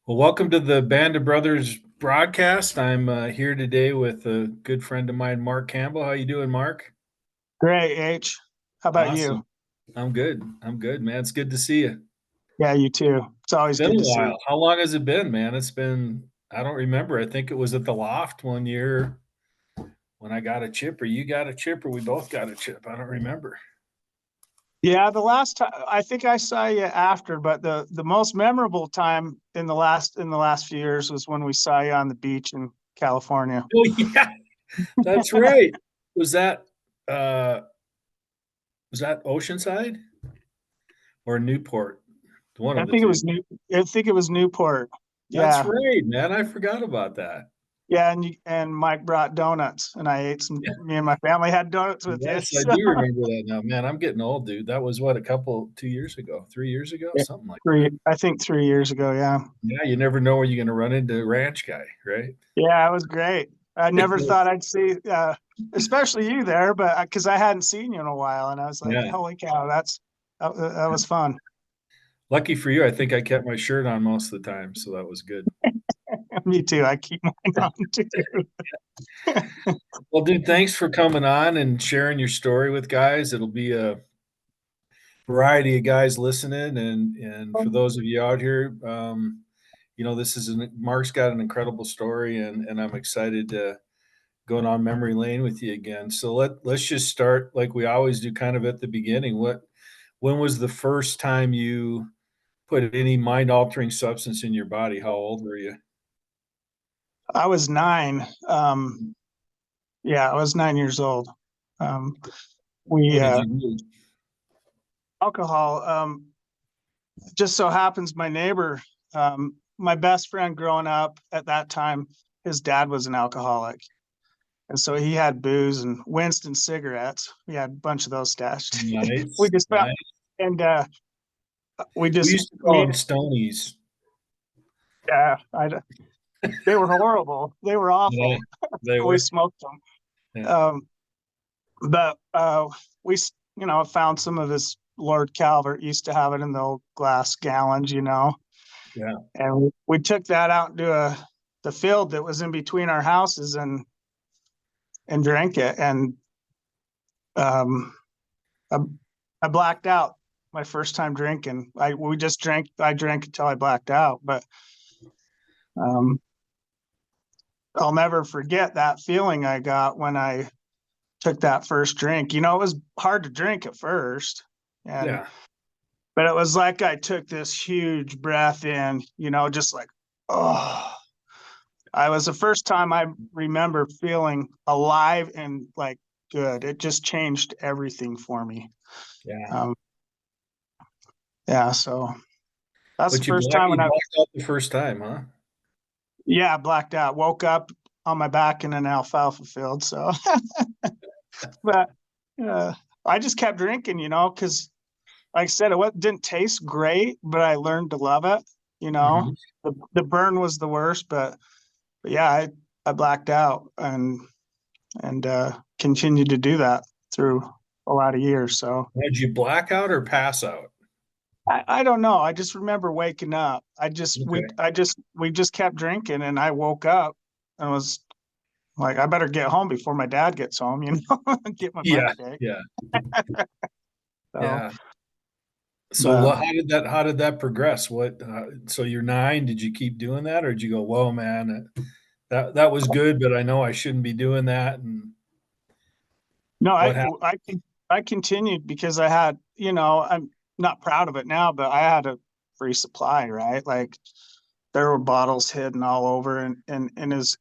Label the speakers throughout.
Speaker 1: Well, welcome to the Band of Brothers broadcast. I'm here today with a good friend of mine, Mark Campbell. How you doing, Mark?
Speaker 2: Great, H. How about you?
Speaker 1: Awesome. I'm good. I'm good, man. It's good to see you.
Speaker 2: Yeah, you too. It's
Speaker 1: It's
Speaker 2: always
Speaker 1: been
Speaker 2: good
Speaker 1: a
Speaker 2: to see you.
Speaker 1: while. How long has it been, man? I don't remember. I think it was at the loft one year when I got a chip, or you got a chip, or we both got a chip. I don't remember.
Speaker 2: Yeah, the last time I think I saw you after, but the most memorable time in the last few years was when we saw you on the beach in California.
Speaker 1: Oh, yeah, that's right. Was that uh was that Oceanside or Newport? One
Speaker 2: I
Speaker 1: of the
Speaker 2: think it
Speaker 1: two.
Speaker 2: was New. I think it was Newport.
Speaker 1: That's
Speaker 2: Yeah,
Speaker 1: right, man. I forgot about that.
Speaker 2: yeah, and Mike brought donuts, and I ate some. Me and my family had donuts with you.
Speaker 1: Yes, I
Speaker 2: So
Speaker 1: do remember that now. Man, I'm getting old, dude. That was what, 2 years ago, 3 years ago,
Speaker 2: yeah,
Speaker 1: something like that.
Speaker 2: I think 3 years ago. Yeah,
Speaker 1: Yeah, you never know where you're gonna run into a ranch guy, right?
Speaker 2: yeah, it was great. I never thought I'd see, especially you there, but because I hadn't seen you in a while, and I was like,
Speaker 1: Yeah.
Speaker 2: "Holy cow, that was fun."
Speaker 1: Lucky for you, I think I kept my shirt on most of the time, so that was good.
Speaker 2: Me too. I keep mine on too.
Speaker 1: Well, dude, thanks for coming on and sharing your story with guys. It'll be a variety of guys listening, and for those of you out here, this is Mark's got an incredible story, and I'm excited to going on memory lane with you again. So let's just start like we always do, kind of at the beginning. When was the first time you put any mind altering substance in your body? How old were you?
Speaker 2: I was 9. Yeah, I was 9 years old. Um, we
Speaker 1: What did you do?
Speaker 2: alcohol. Just so happens my neighbor, my best friend growing up at that time, his dad was an alcoholic. And so he had booze and Winston cigarettes. We had a bunch of those stashed. We
Speaker 1: Nice,
Speaker 2: just found,
Speaker 1: nice.
Speaker 2: and we
Speaker 1: We
Speaker 2: just
Speaker 1: used to call
Speaker 2: made
Speaker 1: them
Speaker 2: it.
Speaker 1: Stonies.
Speaker 2: Yeah, they were horrible. They were
Speaker 1: Yeah,
Speaker 2: awful.
Speaker 1: they
Speaker 2: We
Speaker 1: were.
Speaker 2: smoked them.
Speaker 1: Yeah,
Speaker 2: But we, found some of his Lord Calvert used to have it in the old glass gallons.
Speaker 1: yeah.
Speaker 2: And we took that out into the field that was in between our houses and drank it. And um, I, I blacked out my first time drinking. I drank until I blacked out. But um, I'll never forget that feeling I got when I took that first drink. It was hard to drink at first. And
Speaker 1: Yeah.
Speaker 2: but it was like I took this huge breath in, just like, oh, I was the first time I remember feeling alive and like good. It just changed everything for me.
Speaker 1: Yeah.
Speaker 2: Um, yeah, so that's the
Speaker 1: But you
Speaker 2: first time when
Speaker 1: blacked out the first time, huh?
Speaker 2: yeah, blacked out, woke up on my back in an alfalfa field. So, but uh, I just kept drinking, because like I said, didn't taste great, but I learned to love it. You know,
Speaker 1: Mhm.
Speaker 2: the burn was the worst, but yeah, I blacked out and continued to do that through a lot of years. So
Speaker 1: Did you black out or pass out?
Speaker 2: I don't know. I just remember waking up.
Speaker 1: Okay.
Speaker 2: We just kept drinking, and I woke up and was like, I better get home before my dad gets home, get my breath
Speaker 1: Yeah.
Speaker 2: take.
Speaker 1: Yeah.
Speaker 2: So,
Speaker 1: Yeah. So
Speaker 2: but
Speaker 1: how did that progress? So you're 9, did you keep doing that, or did you go, "Whoa, man, that was good, but I know I shouldn't be doing that," and
Speaker 2: no,
Speaker 1: what happened?
Speaker 2: I continued because I'm not proud of it now, but I had a free supply, right? Like there were bottles hidden all over, and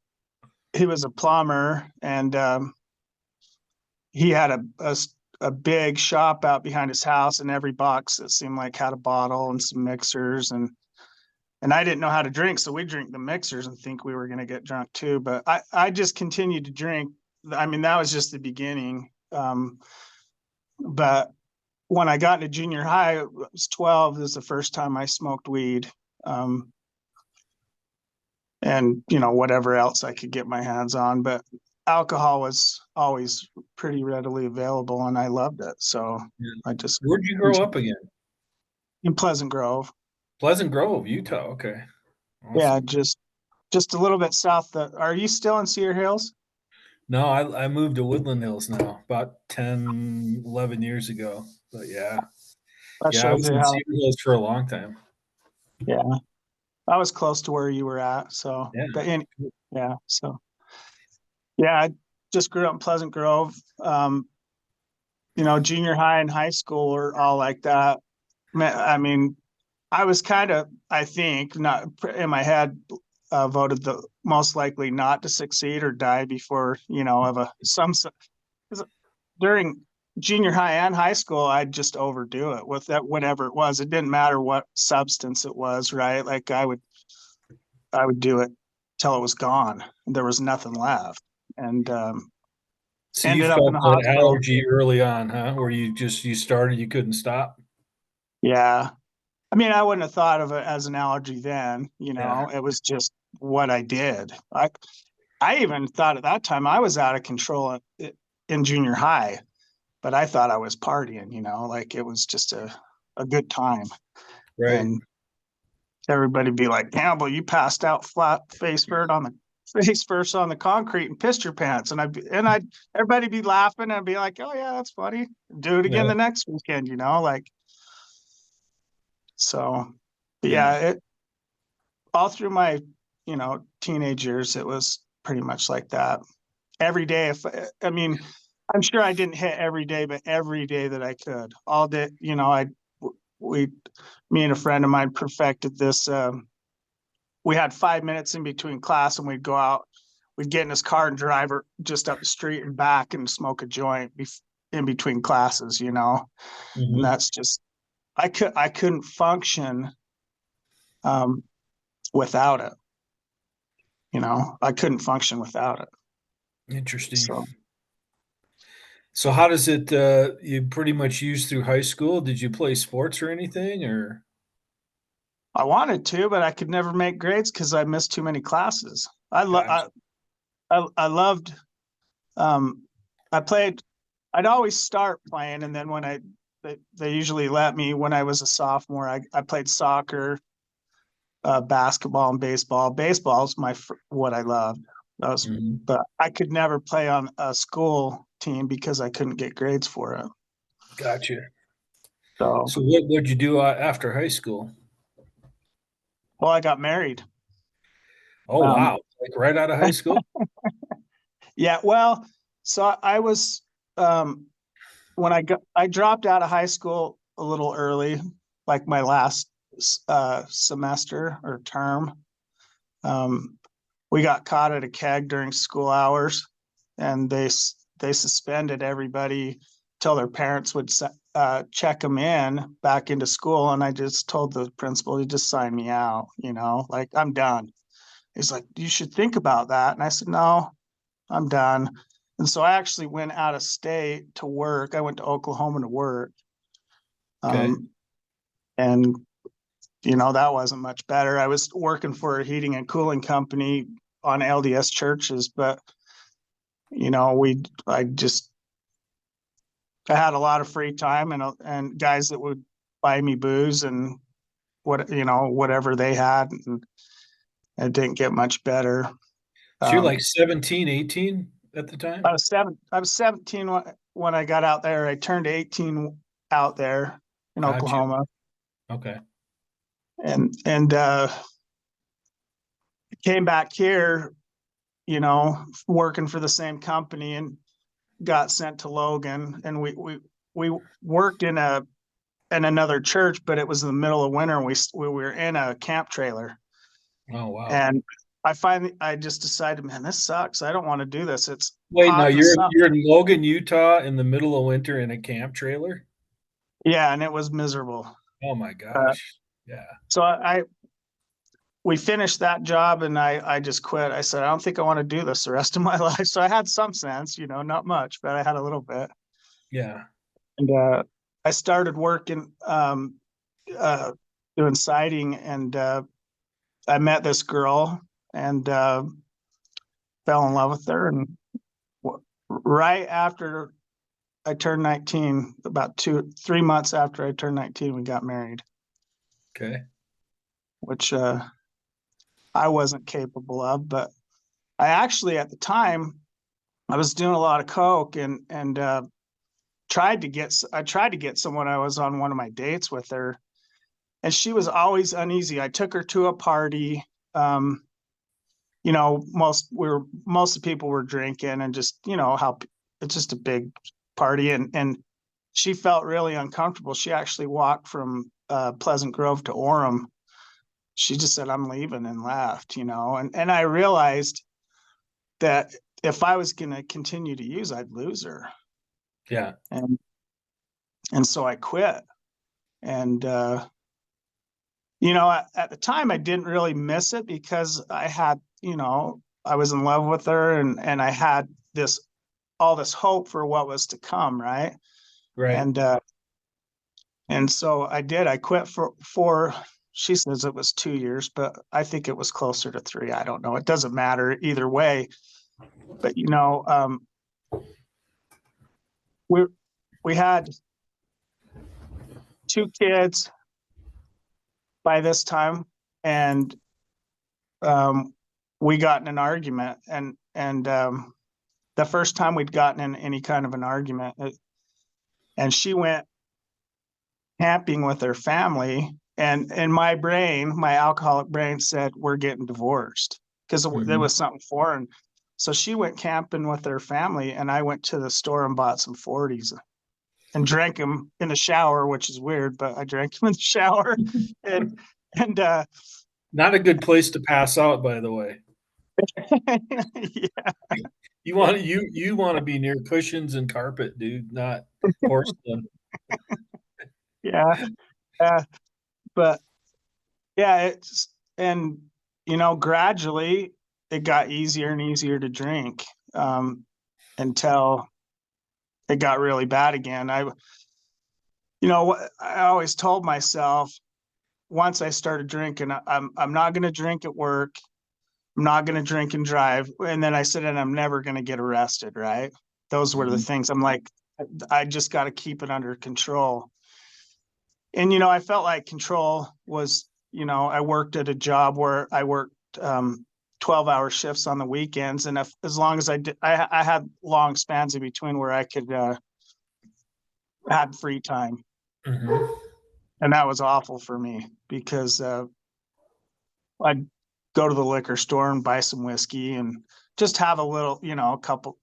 Speaker 2: he was a plumber, and he had a big shop out behind his house, and every box that seemed like had a bottle and some mixers, and I didn't know how to drink, so we drink the mixers and think we were going to get drunk too. But I just continued to drink. I mean, that was just the beginning. But when I got into junior high, I was 12. This is the first time I smoked weed. Um, and whatever else I could get my hands on. But alcohol was always pretty readily available, and I loved it. So
Speaker 1: Yeah.
Speaker 2: I just
Speaker 1: Where'd you grow up again?
Speaker 2: in Pleasant Grove.
Speaker 1: Pleasant Grove, Utah, okay.
Speaker 2: Yeah,
Speaker 1: Awesome.
Speaker 2: just a little bit south. Are you still in Cedar Hills?
Speaker 1: No, I moved to Woodland Hills now about 10, 11 years ago. But yeah.
Speaker 2: That
Speaker 1: Yeah, I
Speaker 2: shows
Speaker 1: was
Speaker 2: you
Speaker 1: in
Speaker 2: how.
Speaker 1: Cedar Hills for a long time.
Speaker 2: Yeah, I was close to where you were at. So,
Speaker 1: Yeah.
Speaker 2: yeah. So, yeah, I just grew up in Pleasant Grove. Junior high and high school were all like that. I mean, I was kind of, I think, not in my head, voted the most likely not to succeed or die before, of a some 'cause during junior high and high school, I'd just overdo it with that, whatever it was. It didn't matter what substance it was, right? Like I would do it till it was gone. There was nothing left, and
Speaker 1: So you
Speaker 2: ended up in
Speaker 1: felt
Speaker 2: the
Speaker 1: that
Speaker 2: hospital.
Speaker 1: allergy early on, huh? Where you started, you couldn't stop.
Speaker 2: Yeah, I mean, I wouldn't have thought of it as an allergy then.
Speaker 1: Yeah.
Speaker 2: It was just what I did. I even thought at that time I was out of control in junior high, but I thought I was partying. Like it was just a good time,
Speaker 1: Right.
Speaker 2: and everybody be like, Campbell, you passed out flat face first on the concrete and pissed your pants. And everybody be laughing and be like, oh yeah, that's funny. Do it again
Speaker 1: Yeah.
Speaker 2: the next weekend, like, so, but yeah,
Speaker 1: Yeah.
Speaker 2: all through my, teenage years, it was pretty much like that every day. I mean, I'm sure I didn't hit every day, but every day that I could all day, we, me and a friend of mine perfected this, we had 5 minutes in between class and we'd go out, we'd get in his car and drive just up the street and back and smoke a joint in between classes, and
Speaker 1: Hmm.
Speaker 2: that's just, I couldn't function, um, without it, I couldn't function without it.
Speaker 1: Interesting.
Speaker 2: So
Speaker 1: So how does it you pretty much use through high school? Did you play sports or anything or
Speaker 2: I wanted to, but I could never make grades because I missed too many classes. I, lo-
Speaker 1: gotcha.
Speaker 2: I loved, um, I played, I'd always start playing. And then they usually let me when I was a sophomore, I played soccer, basketball and baseball. Baseball is what I loved.
Speaker 1: Hmm.
Speaker 2: But I could never play on a school team because I couldn't get grades for it.
Speaker 1: Gotcha.
Speaker 2: So,
Speaker 1: So what'd you do after high school?
Speaker 2: well, I got married.
Speaker 1: Oh
Speaker 2: Um,
Speaker 1: wow. Like right out of high school?
Speaker 2: yeah, well, so I was, um, when I dropped out of high school a little early, like my last semester or term. Um, we got caught at a keg during school hours, and they suspended everybody till their parents would check them in back into school. And I just told the principal, he just signed me out. Like I'm done. He's like, you should think about that. And I said, no, I'm done. And so I actually went out of state to work. I went to Oklahoma to work.
Speaker 1: Okay.
Speaker 2: Um, and that wasn't much better. I was working for a heating and cooling company on LDS churches, but I had a lot of free time and guys that would buy me booze and whatever they had, and it didn't get much better.
Speaker 1: So you're
Speaker 2: Um,
Speaker 1: like 17, 18 at the time?
Speaker 2: I was 17 when I got out there. I turned 18 out there in
Speaker 1: Gotcha.
Speaker 2: Oklahoma,
Speaker 1: Okay.
Speaker 2: and came back here, working for the same company, and got sent to Logan. And we worked in another church, but it was in the middle of winter, and we were in a camp trailer.
Speaker 1: Oh wow.
Speaker 2: And I just decided, man, this sucks. I don't want to do this. It's
Speaker 1: Wait, now
Speaker 2: hot in the sun.
Speaker 1: you're in Logan, Utah in the middle of winter in a camp trailer?
Speaker 2: Yeah, and it was miserable.
Speaker 1: Oh my
Speaker 2: Uh,
Speaker 1: gosh. Yeah.
Speaker 2: so we finished that job, and I just quit. I said, I don't think I want to do this the rest of my life. So I had some sense, not much, but I had a little bit.
Speaker 1: Yeah.
Speaker 2: And I started working, uh, doing siding, and I met this girl and fell in love with her. And right after I turned 19, about 3 months after I turned 19, we got married,
Speaker 1: Okay.
Speaker 2: which I wasn't capable of. But I actually, at the time, I was doing a lot of coke and tried to get someone. I was on one of my dates with her, and she was always uneasy. I took her to a party. You know, most of the people were drinking, and just, you know, how it's just a big party, and she felt really uncomfortable. She actually walked from Pleasant Grove to Orem. She just said, "I'm leaving," and left, you know. And I realized that if I was going to continue to use, I'd lose her.
Speaker 1: Yeah.
Speaker 2: And so I quit. And you know, at the time I didn't really miss it because I had, you know, I was in love with her, and I had all this hope for what was to come, right?
Speaker 1: Right.
Speaker 2: And so I did. I quit for she says it was 2 years, but I think it was closer to 3. I don't know. It doesn't matter either way. But you know, we had 2 kids by this time, and we got in an argument, and the first time we'd gotten in any kind of an argument, and she went camping with her family, and in my brain, my alcoholic brain said, we're getting divorced, because there was something foreign. So she went camping with her family, and I went to the store and bought some 40s and drank them in the shower, which is weird, but I drank them in the shower. and and
Speaker 1: Not a good place to pass out, by the way.
Speaker 2: yeah.
Speaker 1: You want to be near cushions and carpet, dude, not porcelain.
Speaker 2: Yeah. But yeah, and you know, gradually it got easier and easier to drink, until it got really bad again. You know, I always told myself, once I started drinking, I'm not going to drink at work. I'm not going to drink and drive. And then I said, and I'm never going to get arrested. Right. Those were the things. I'm like, I just got to keep it under control. And, you know, I felt like control was, you know, I worked at a job where I worked 12-hour shifts on the weekends. And as long as I had long spans in between where I could had free time.
Speaker 1: Mm-hmm.
Speaker 2: And that was awful for me because I'd go to the liquor store and buy some whiskey and just have a little, you know, a couple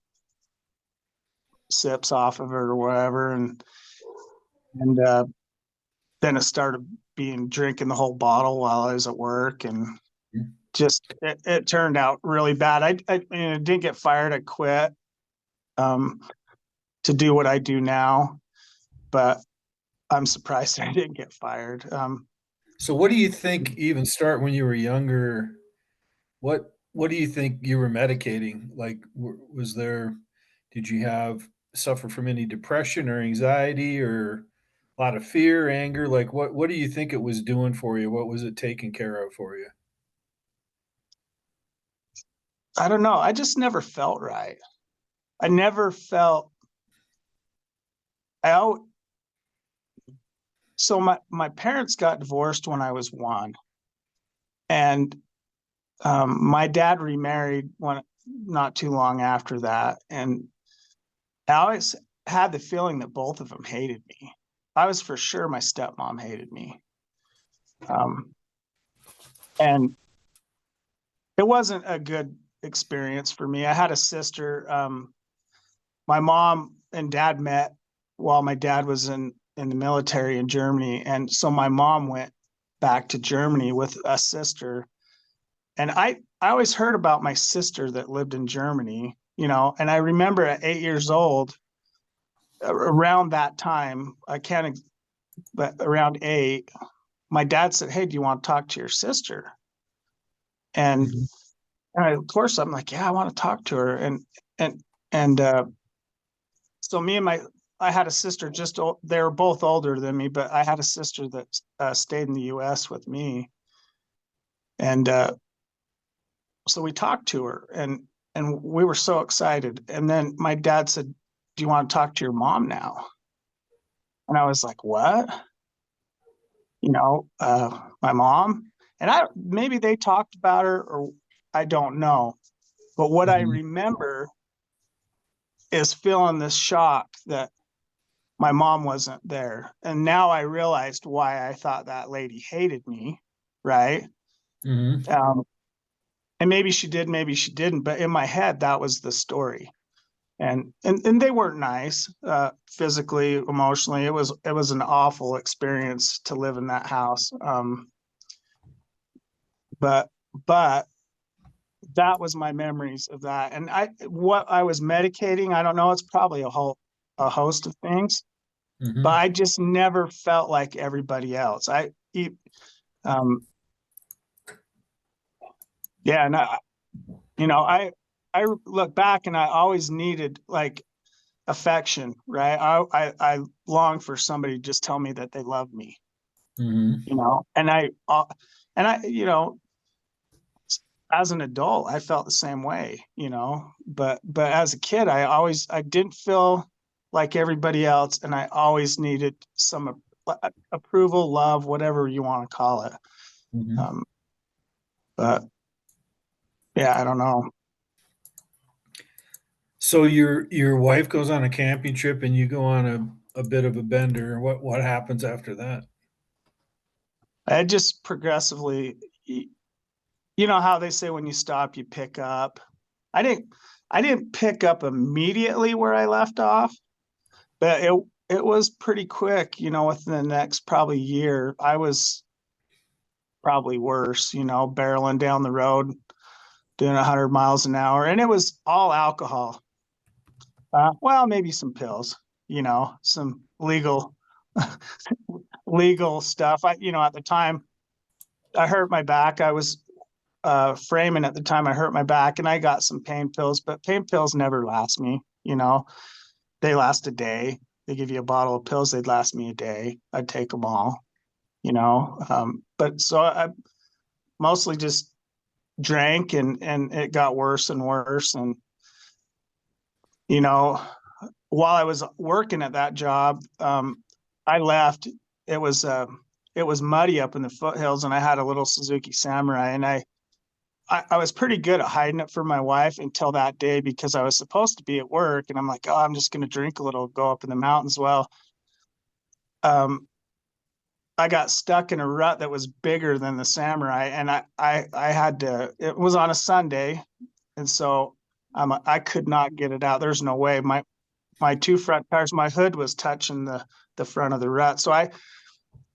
Speaker 2: sips off of it or whatever. And then it started being drinking the whole bottle while I was at work, and just it turned out really bad. I didn't get fired. I quit to do what I do now, but I'm surprised I didn't get fired.
Speaker 1: So what do you think, even start when you were younger? What do you think you were medicating? Like, was there, did you suffer from any depression or anxiety or a lot of fear, anger? Like, what do you think it was doing for you? What was it taking care of for you?
Speaker 2: I don't know. I just never felt right. I never felt. I al- so my parents got divorced when I was 1, and my dad remarried not too long after that, and I always had the feeling that both of them hated me. I was for sure my stepmom hated me, and it wasn't a good experience for me. I had a sister. My mom and dad met while my dad was in the military in Germany, and so my mom went back to Germany with a sister. And I always heard about my sister that lived in Germany, you know, and I remember at 8 years old, around that time, but around 8, my dad said, "Hey, do you want to talk to your sister?" And,
Speaker 1: Mhm.
Speaker 2: of course, I'm like, "Yeah, I want to talk to her." And and so I had a sister, they were both older than me, but I had a sister that stayed in the U.S. with me, and so we talked to her, and we were so excited. And then my dad said, "Do you want to talk to your mom now?" And I was like, "What? You know, my mom?" And maybe they talked about her, or I don't know. But what I remember is feeling this shock that my mom wasn't there. And now I realized why I thought that lady hated me, right? And maybe she did, maybe she didn't. But in my head, that was the story. And they weren't nice, physically, emotionally. It was an awful experience to live in that house. But that was my memories of that. And what I was medicating, I don't know. It's probably a host of things, but I just never felt like everybody else. Yeah, and I look back and I always needed like affection, right? I long for somebody to just tell me that they love me, and as an adult, I felt the same way, but as a kid, I didn't feel like everybody else. And I always needed some approval, love, whatever you want to call it. But yeah, I don't know.
Speaker 1: So your wife goes on a camping trip and you go on a bit of a bender. What happens after that?
Speaker 2: I just progressively, you know how they say when you stop, you pick up. I didn't pick up immediately where I left off, but it was pretty quick, within the next probably year. I was probably worse, barreling down the road, doing 100 miles an hour, and it was all alcohol. Well, maybe some pills, some legal stuff. At the time I hurt my back. I was framing at the time. I hurt my back and I got some pain pills, but pain pills never last me. They last a day. They give you a bottle of pills. They'd last me a day. I'd take them all, but so I mostly just drank and it got worse and worse. And, while I was working at that job, I left. It was muddy up in the foothills and I had a little Suzuki Samurai, and I was pretty good at hiding it from my wife until that day, because I was supposed to be at work and I'm like, oh, I'm just going to drink a little, go up in the mountains. Well, I got stuck in a rut that was bigger than the Samurai, and I had to, it was on a Sunday. And so I could not get it out. There's no way. My two front tires, my hood was touching the front of the rut. So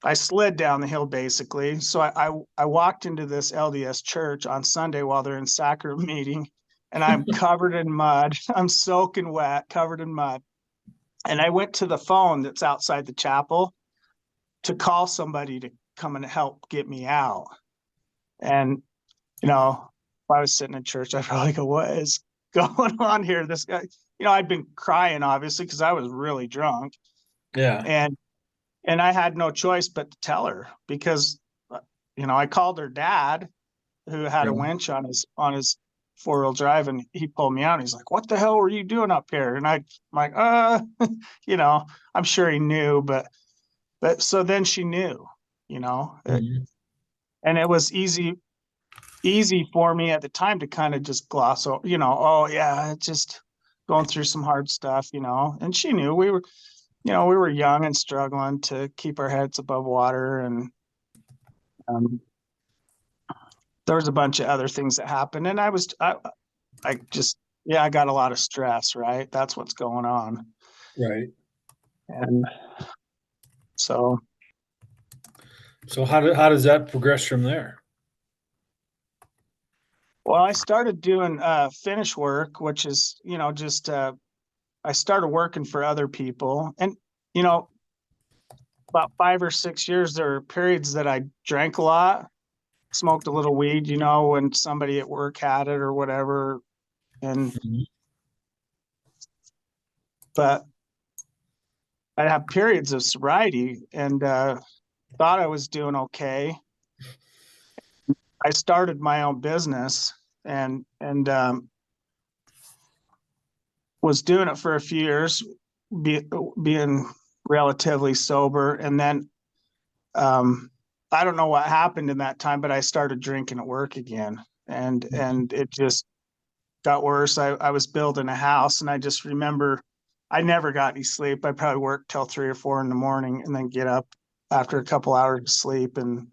Speaker 2: I slid down the hill basically. So I walked into this LDS church on Sunday while they're in sacrament meeting, and I'm covered in mud. I'm soaking wet, covered in mud. And I went to the phone that's outside the chapel to call somebody to come and help get me out. And, if I was sitting in church, I'd probably go, what is going on here? This guy, I'd been crying obviously because I was really drunk.
Speaker 1: Yeah.
Speaker 2: And I had no choice but to tell her, because, I called her dad, who had a winch on his 4-wheel drive, and he pulled me out. He's like, what the hell were you doing up here? And I'm like, I'm sure he knew, but so then she knew, and it was easy for me at the time to kind of just gloss over, oh yeah, just going through some hard stuff, and she knew we were young and struggling to keep our heads above water. And there was a bunch of other things that happened. And I got a lot of stress, right? That's what's going on.
Speaker 1: Right.
Speaker 2: And so
Speaker 1: how does that progress from there?
Speaker 2: Well, I started doing finish work, which is, just I started working for other people. And, about 5 or 6 years, there were periods that I drank a lot, smoked a little weed, when somebody at work had it or whatever. And, but I'd have periods of sobriety and thought I was doing okay. I started my own business and was doing it for a few years, being relatively sober. And then I don't know what happened in that time, but I started drinking at work again, and it just got worse. I was building a house, and I just remember I never got any sleep. I probably worked till 3 or 4 in the morning, and then get up after a couple hours of sleep and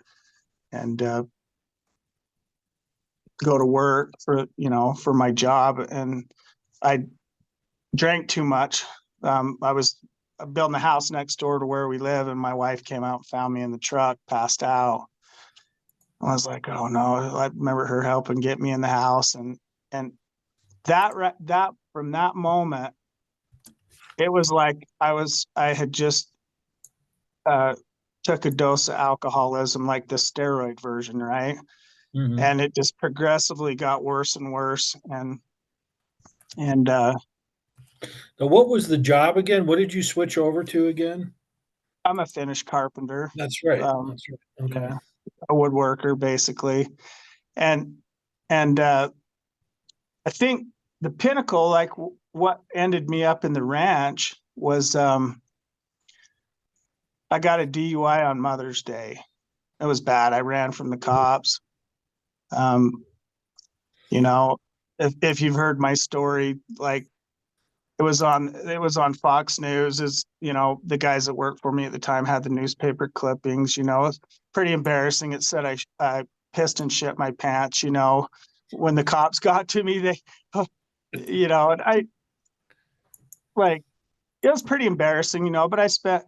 Speaker 2: go to work for my job. And I drank too much. I was building a house next door to where we live, and my wife came out and found me in the truck, passed out. I was like, oh no! I remember her helping get me in the house, and that from that moment, it was like I had just uh, took a dose of alcoholism, like the steroid version, right?
Speaker 1: Mm-hmm.
Speaker 2: And it just progressively got worse and worse, and
Speaker 1: Now, what was the job again? What did you switch over to again?
Speaker 2: I'm a finished carpenter,
Speaker 1: That's right.
Speaker 2: um,
Speaker 1: That's right. Okay.
Speaker 2: yeah, a woodworker basically, and and I think the pinnacle, like what ended me up in the ranch, was I got a DUI on Mother's Day. It was bad. I ran from the cops. Um, you know, if you've heard my story, like it was on Fox News. Is the guys that worked for me at the time had the newspaper clippings. It's pretty embarrassing. It said I pissed and shit my pants. When the cops got to me, they, and I like it was pretty embarrassing. But I spent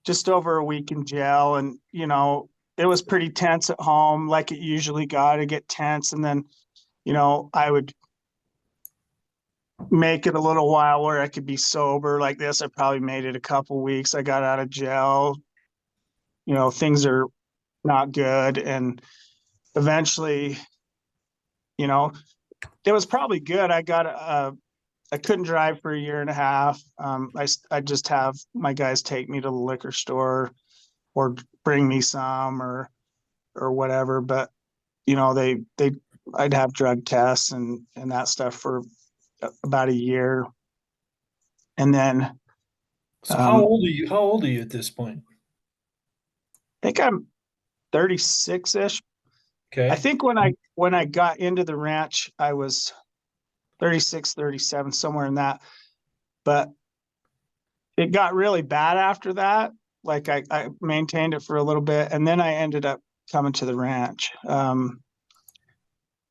Speaker 2: just over a week in jail, and it was pretty tense at home, like it usually got to get tense, and then I would make it a little while where I could be sober like this. I probably made it a couple weeks. I got out of jail. Things are not good. And eventually, you know, it was probably good. I couldn't drive for a year and a half. I just have my guys take me to the liquor store or bring me some or whatever. But, I'd have drug tests and that stuff for about a year. And then,
Speaker 1: So how
Speaker 2: um,
Speaker 1: old are you? How old are you at this point?
Speaker 2: I think I'm 36-ish. I
Speaker 1: Okay.
Speaker 2: think when I got into the ranch, I was 36, 37, somewhere in that. But it got really bad after that. Like I maintained it for a little bit, and then I ended up coming to the ranch.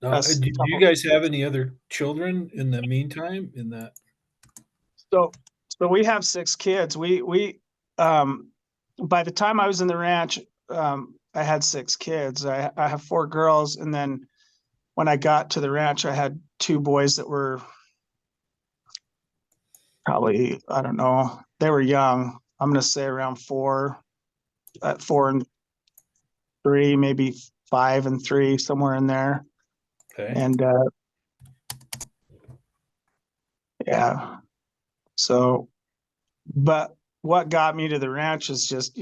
Speaker 1: Now, do you guys have any other children in the meantime? In that,
Speaker 2: So so we have 6 kids. We um by the time I was in the ranch, I had 6 kids. I have 4 girls, and then when I got to the ranch, I had 2 boys that were probably, I don't know, they were young. I'm going to say around 4 and 3, maybe 5 and 3, somewhere in there.
Speaker 1: okay.
Speaker 2: And yeah, so, but what got me to the ranch is just,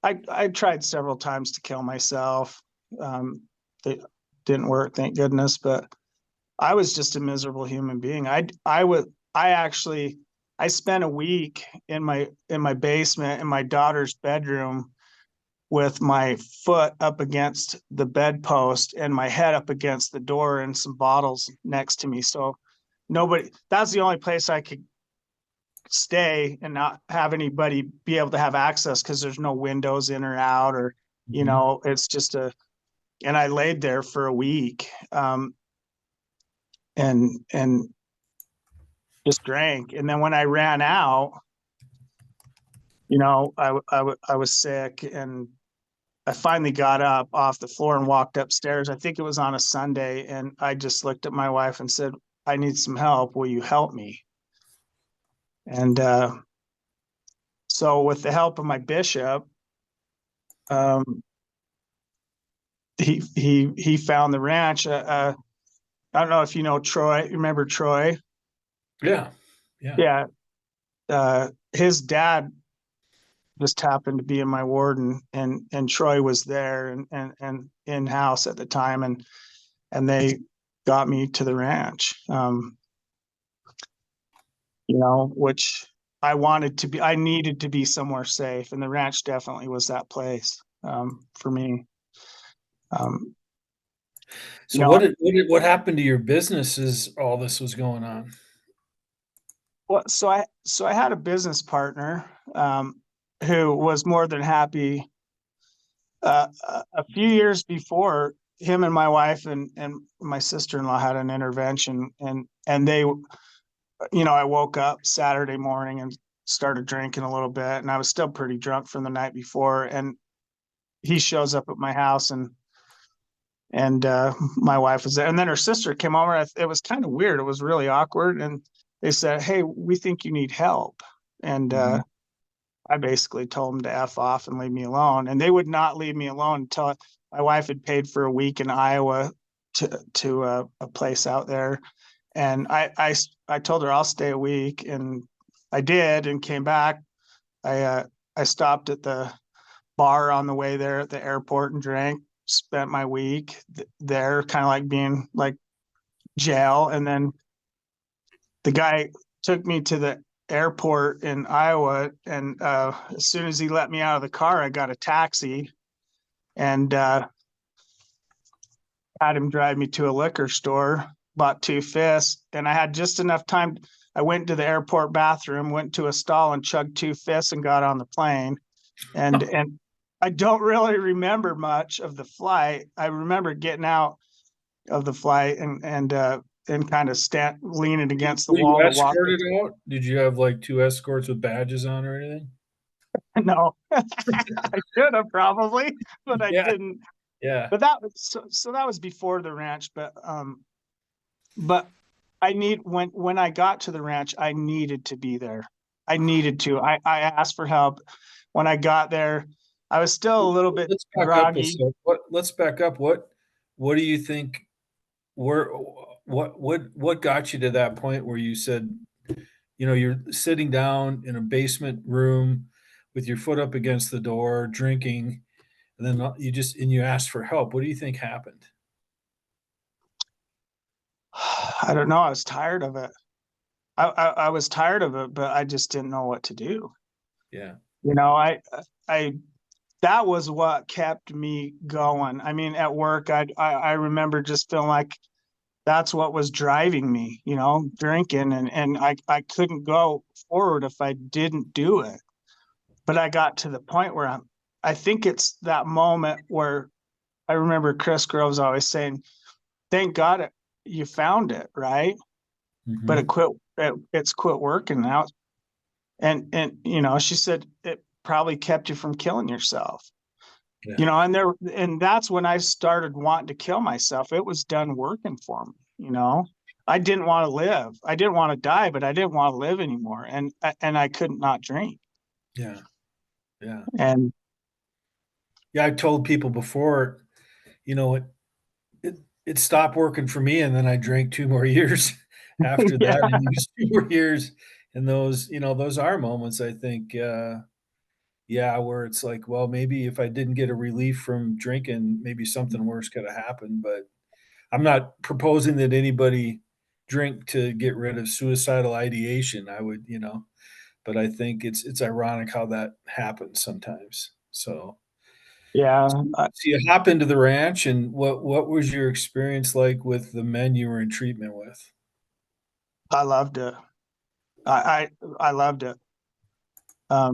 Speaker 2: I tried several times to kill myself. It didn't work, thank goodness. But I was just a miserable human being. I spent a week in my basement in my daughter's bedroom with my foot up against the bedpost and my head up against the door and some bottles next to me. So that's the only place I could stay and not have anybody be able to have access, because there's no windows in or out, or,
Speaker 1: Mhm.
Speaker 2: it's just and I laid there for a week. And just drank. And then when I ran out, I was sick, and I finally got up off the floor and walked upstairs. I think it was on a Sunday. And I just looked at my wife and said, I need some help. Will you help me? And so with the help of my bishop, um, he found the ranch. I don't know if you know Troy. Remember Troy?
Speaker 1: Yeah. Yeah.
Speaker 2: Yeah. His dad just happened to be in my ward, and Troy was there and in house at the time, and they got me to the ranch. Which I needed to be somewhere safe, and the ranch definitely was that place. for me. You
Speaker 1: So
Speaker 2: know,
Speaker 1: what happened to your business as all this was going on?
Speaker 2: well, so I had a business partner who was more than happy. A few years before, him and my wife and my sister-in-law had an intervention, and they, I woke up Saturday morning and started drinking a little bit, and I was still pretty drunk from the night before, and he shows up at my house, and my wife was there, and then her sister came over. It was kind of weird. It was really awkward, and they said, "Hey, we think you need help," and
Speaker 1: Mhm.
Speaker 2: I basically told them to F off and leave me alone. And they would not leave me alone until my wife had paid for a week in Iowa to a place out there. And I told her I'll stay a week, and I did, and came back. I stopped at the bar on the way there at the airport and drank. Spent my week there, kind of like being like jail. And then the guy took me to the airport in Iowa, and as soon as he let me out of the car, I got a taxi and had him drive me to a liquor store. Bought 2 fists, and I had just enough time. I went to the airport bathroom, went to a stall, and chugged 2 fists, and got on the plane. And I don't really remember much of the flight. I remember getting out of the flight and kind of leaning against the
Speaker 1: Were you
Speaker 2: wall to walk.
Speaker 1: escorted out? Did you have like 2 escorts with badges on or anything?
Speaker 2: No, I should have probably, but I
Speaker 1: Yeah,
Speaker 2: didn't.
Speaker 1: yeah.
Speaker 2: But that was so that was before the ranch. But when I got to the ranch, I needed to be there. I needed to. I asked for help. When I got there, I was still a little bit
Speaker 1: Let's back up a
Speaker 2: groggy.
Speaker 1: sec. Let's back up. What do you think were what got you to that point where you said, you're sitting down in a basement room with your foot up against the door, drinking, and then you asked for help. What do you think happened?
Speaker 2: I don't know. I was tired of it. I was tired of it, but I just didn't know what to do.
Speaker 1: Yeah.
Speaker 2: You know, I that was what kept me going. I mean, at work, I remember just feeling like that's what was driving me, drinking, and I couldn't go forward if I didn't do it. But I got to the point where I think it's that moment where I remember Chris Groves always saying, "Thank God you found it, right?" But
Speaker 1: Hmm.
Speaker 2: it's quit working now. And she said it probably kept you from killing yourself.
Speaker 1: Yeah.
Speaker 2: And that's when I started wanting to kill myself. It was done working for me. I didn't want to live. I didn't want to die, but I didn't want to live anymore. And I couldn't not drink.
Speaker 1: Yeah. Yeah.
Speaker 2: And
Speaker 1: Yeah. I told people before, you know, it, it, it stopped working for me. And then I drank 2 more years after
Speaker 2: yeah,
Speaker 1: that and used 2 more years. And those are moments I think, yeah, where it's like, well, maybe if I didn't get a relief from drinking, maybe something worse could have happened. But I'm not proposing that anybody drink to get rid of suicidal ideation. I would, but I think it's ironic how that happens sometimes. So,
Speaker 2: yeah,
Speaker 1: so you hop into the ranch, and what was your experience like with the men you were in treatment with?
Speaker 2: I loved it. I loved it. I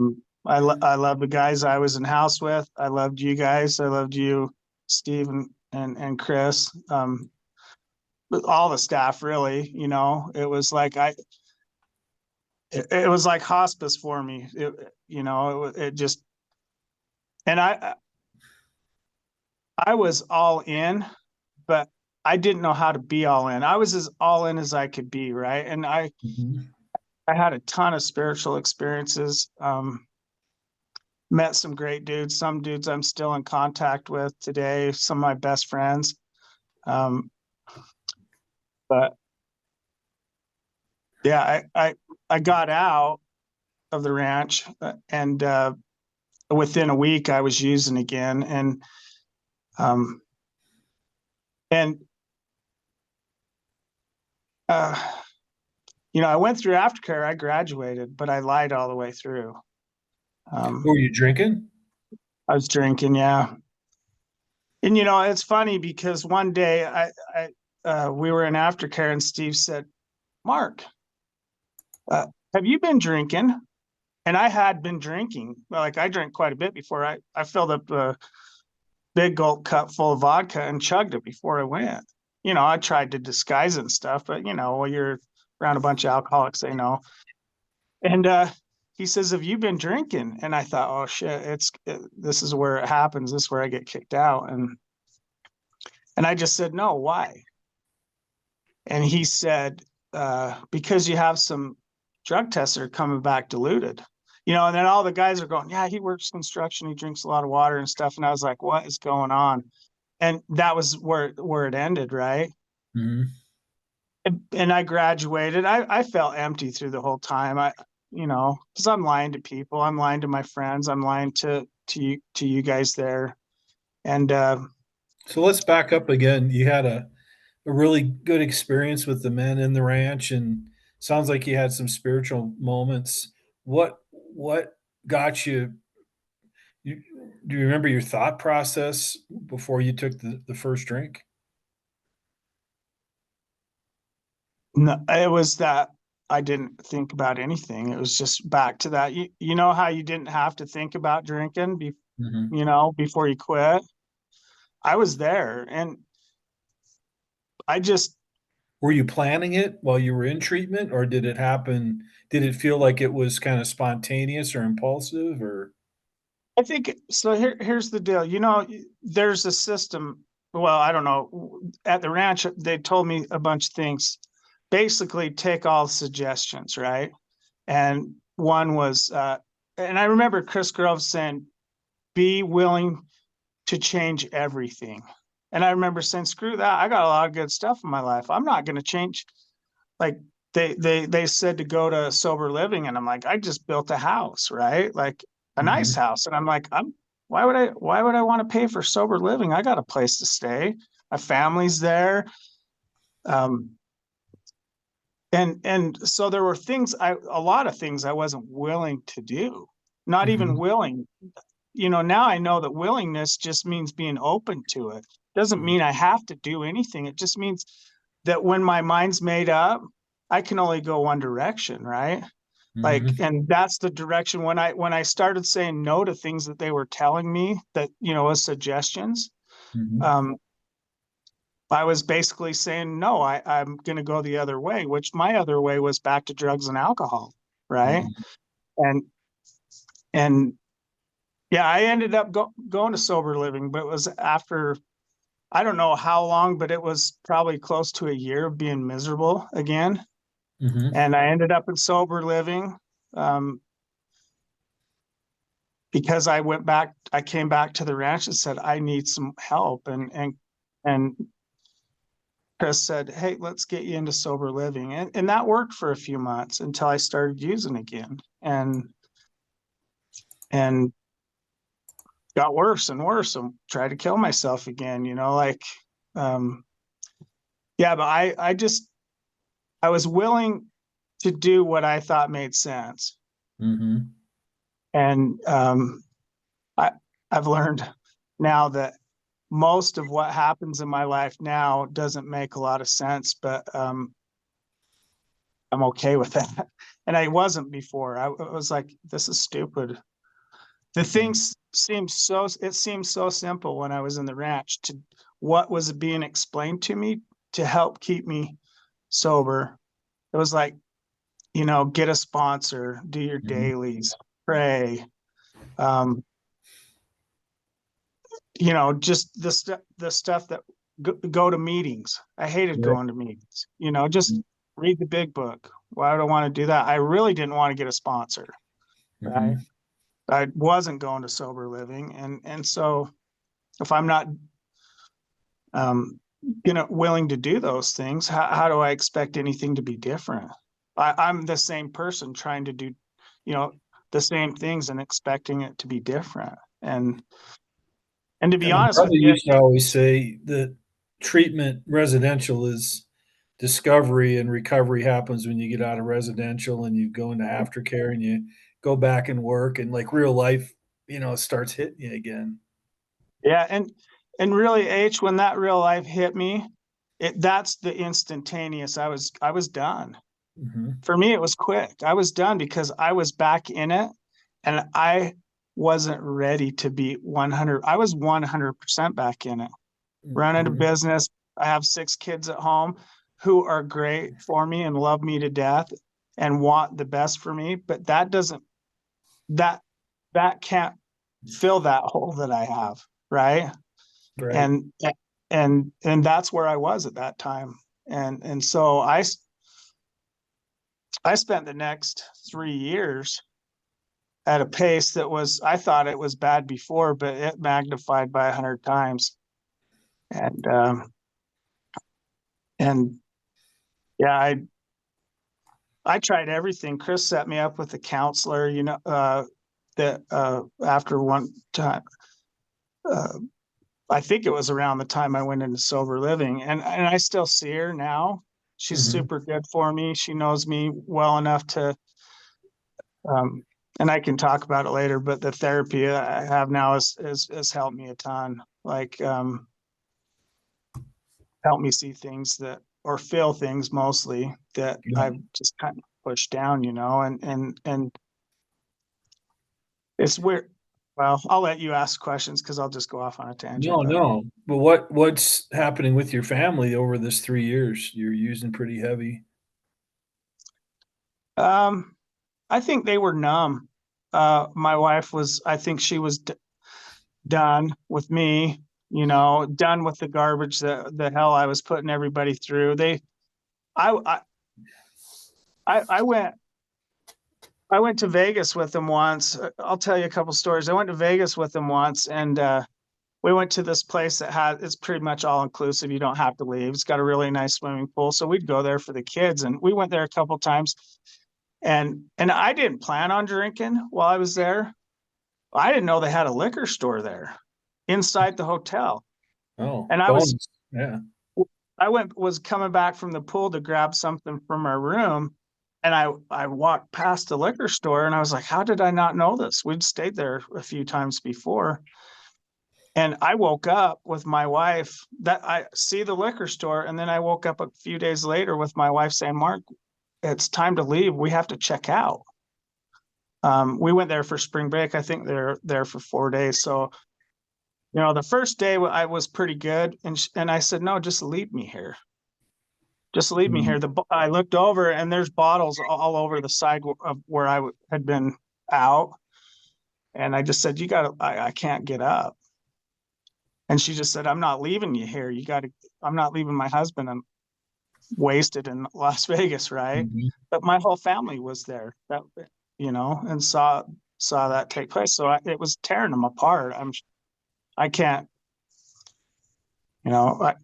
Speaker 2: love the guys I was in house with. I loved you guys. I loved you, Steve and Chris. But all the staff really. It was like it was like hospice for me. It just, and I was all in, but I didn't know how to be all in. I was as all in as I could be, right? And
Speaker 1: Mhm.
Speaker 2: I had a ton of spiritual experiences. Met some great dudes, some dudes I'm still in contact with today, some of my best friends. Um, but yeah, I got out of the ranch, and within a week I was using again. Um, and uh, I went through aftercare. I graduated, but I lied all the way through.
Speaker 1: Were
Speaker 2: Um,
Speaker 1: you drinking?
Speaker 2: I was drinking, yeah. And it's funny because one day we were in aftercare and Steve said, Mark, have you been drinking? And I had been drinking. Like I drank quite a bit before I filled up a big gulp cup full of vodka and chugged it before I went. I tried to disguise it and stuff, but when you're around a bunch of alcoholics, they know. And he says, have you been drinking? And I thought, oh shit, this is where it happens. This is where I get kicked out. And I just said, no, why? And he said, because you have some drug tests that are coming back diluted. And then all the guys are going, yeah, he works construction, he drinks a lot of water and stuff. And I was like, what is going on? And that was where it ended, right?
Speaker 1: Mm-hmm.
Speaker 2: And I graduated. I felt empty through the whole time. Because I'm lying to people, I'm lying to my friends, I'm lying to you guys there. And
Speaker 1: So let's back up again. You had a really good experience with the men in the ranch, and sounds like you had some spiritual moments. What got you? Do you remember your thought process before you took the first drink?
Speaker 2: no, it was that I didn't think about anything. It was just back to that. You know how you didn't have to think about drinking
Speaker 1: Mm-hmm.
Speaker 2: before you quit? I was there and I just,
Speaker 1: Were you planning it while you were in treatment, or did it happen? Did it feel like it was kind of spontaneous or impulsive, or?
Speaker 2: I think so. Here's the deal. There's a system. Well, I don't know. At the ranch, they told me a bunch of things. Basically, take all suggestions, right? And one was, and I remember Chris Groves saying, be willing to change everything. And I remember saying, screw that. I got a lot of good stuff in my life. I'm not going to change. Like they said to go to sober living. And I'm like, I just built a house, right? Like a nice
Speaker 1: Mhm,
Speaker 2: house. And I'm like, why would I want to pay for sober living? I got a place to stay. My family's there. Um, and so there were a lot of things I wasn't willing to do, not even
Speaker 1: mhm,
Speaker 2: willing. Now I know that willingness just means being open to it. Doesn't mean I have to do anything. It just means that when my mind's made up, I can only go one direction, right? Like,
Speaker 1: mhm,
Speaker 2: and that's the direction when I started saying no to things that they were telling me that, as suggestions.
Speaker 1: mhm,
Speaker 2: Um, I was basically saying, no, I'm going to go the other way, which my other way was back to drugs and alcohol. Right.
Speaker 1: mhm,
Speaker 2: And, and yeah, I ended up going to sober living, but it was after, I don't know how long, but it was probably close to a year of being miserable again.
Speaker 1: mhm,
Speaker 2: And I ended up in sober living um, because I came back to the ranch and said, I need some help. And Chris said, hey, let's get you into sober living. And that worked for a few months until I started using again and got worse and worse and tried to kill myself again, um, yeah, but I was willing to do what I thought made sense.
Speaker 1: mhm,
Speaker 2: And I, I've learned now that most of what happens in my life now doesn't make a lot of sense, but I'm okay with that. And I wasn't before. I was like, this is stupid. The
Speaker 1: mhm,
Speaker 2: things it seemed so simple when I was in the ranch to what was being explained to me to help keep me sober. It was like, get a sponsor, do your
Speaker 1: mhm.
Speaker 2: dailies, pray, um, just the stuff that go to meetings. I hated
Speaker 1: Right.
Speaker 2: going to meetings. Just read the big book. Why would I want to do that? I really didn't want to get a sponsor, right?
Speaker 1: Mhm.
Speaker 2: I wasn't going to sober living, and so if I'm not willing to do those things, how do I expect anything to be different? I'm the same person trying to do, you know, the same things and expecting it to be different. And to
Speaker 1: Yeah,
Speaker 2: be
Speaker 1: my
Speaker 2: honest
Speaker 1: brother
Speaker 2: with you,
Speaker 1: used to always say that treatment residential is discovery, and recovery happens when you get out of residential and you go into aftercare and you go back and work, and like real life starts hitting you again.
Speaker 2: Yeah. And really, H, when that real life hit me, that's the instantaneous. I was done.
Speaker 1: Mm-hmm.
Speaker 2: For me, it was quick. I was done because I was back in it and I wasn't ready to be 100. I was 100% back in it, running a
Speaker 1: Mm-hmm.
Speaker 2: business. I have 6 kids at home who are great for me and love me to death and want the best for me. But that can't fill that hole that I have. Right.
Speaker 1: Right.
Speaker 2: And, and that's where I was at that time. And so I spent the next 3 years at a pace that I thought it was bad before, but it magnified by 100 times. And, and yeah, I tried everything. Chris set me up with a counselor, that, after one time, uh, I think it was around the time I went into sober living, and I still see her now. She's
Speaker 1: Mm-hmm.
Speaker 2: super good for me. She knows me well enough to, um, and I can talk about it later, but the therapy I have now has helped me a ton. Like, helped me see things or feel things mostly that
Speaker 1: Yeah.
Speaker 2: I've just kind of pushed down, and it's weird. Well, I'll let you ask questions because I'll just go off on a tangent,
Speaker 1: No,
Speaker 2: but
Speaker 1: no. But what's happening with your family over this 3 years? You're using pretty heavy.
Speaker 2: um, I think they were numb. My wife I think she was done with me, done with the garbage that the hell I was putting everybody through. I, I, I went to Vegas with them once. I'll tell you a couple stories. I went to Vegas with them once, and we went to this place it's pretty much all inclusive. You don't have to leave. It's got a really nice swimming pool, so we'd go there for the kids, and we went there a couple times. And I didn't plan on drinking while I was there. I didn't know they had a liquor store there inside the hotel.
Speaker 1: Oh,
Speaker 2: And
Speaker 1: bonus. Yeah.
Speaker 2: was coming back from the pool to grab something from our room. And I walked past the liquor store and I was like, how did I not know this? We'd stayed there a few times before. And I woke up with my wife that I see the liquor store. And then I woke up a few days later with my wife saying, Mark, it's time to leave. We have to check out. We went there for spring break. I think they're there for 4 days. So, the first day I was pretty good. And I said, no, just leave me here. Just leave me
Speaker 1: Mm.
Speaker 2: here. I looked over and there's bottles all over the side of where I had been out. And I just said, I can't get up. And she just said, I'm not leaving you here. I'm not leaving my husband and wasted in Las Vegas. Right.
Speaker 1: Mhm.
Speaker 2: But my whole family was there and saw that take place. So it was tearing them apart. I can't, I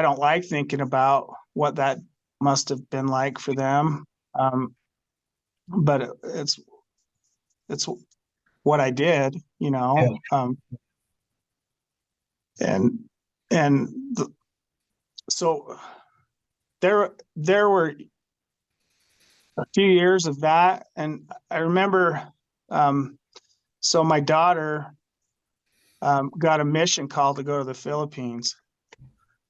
Speaker 2: don't like thinking about what that must have been like for them. But it's what I did,
Speaker 1: Yeah.
Speaker 2: and and so there were a few years of that, and I remember, so my daughter got a mission call to go to the Philippines,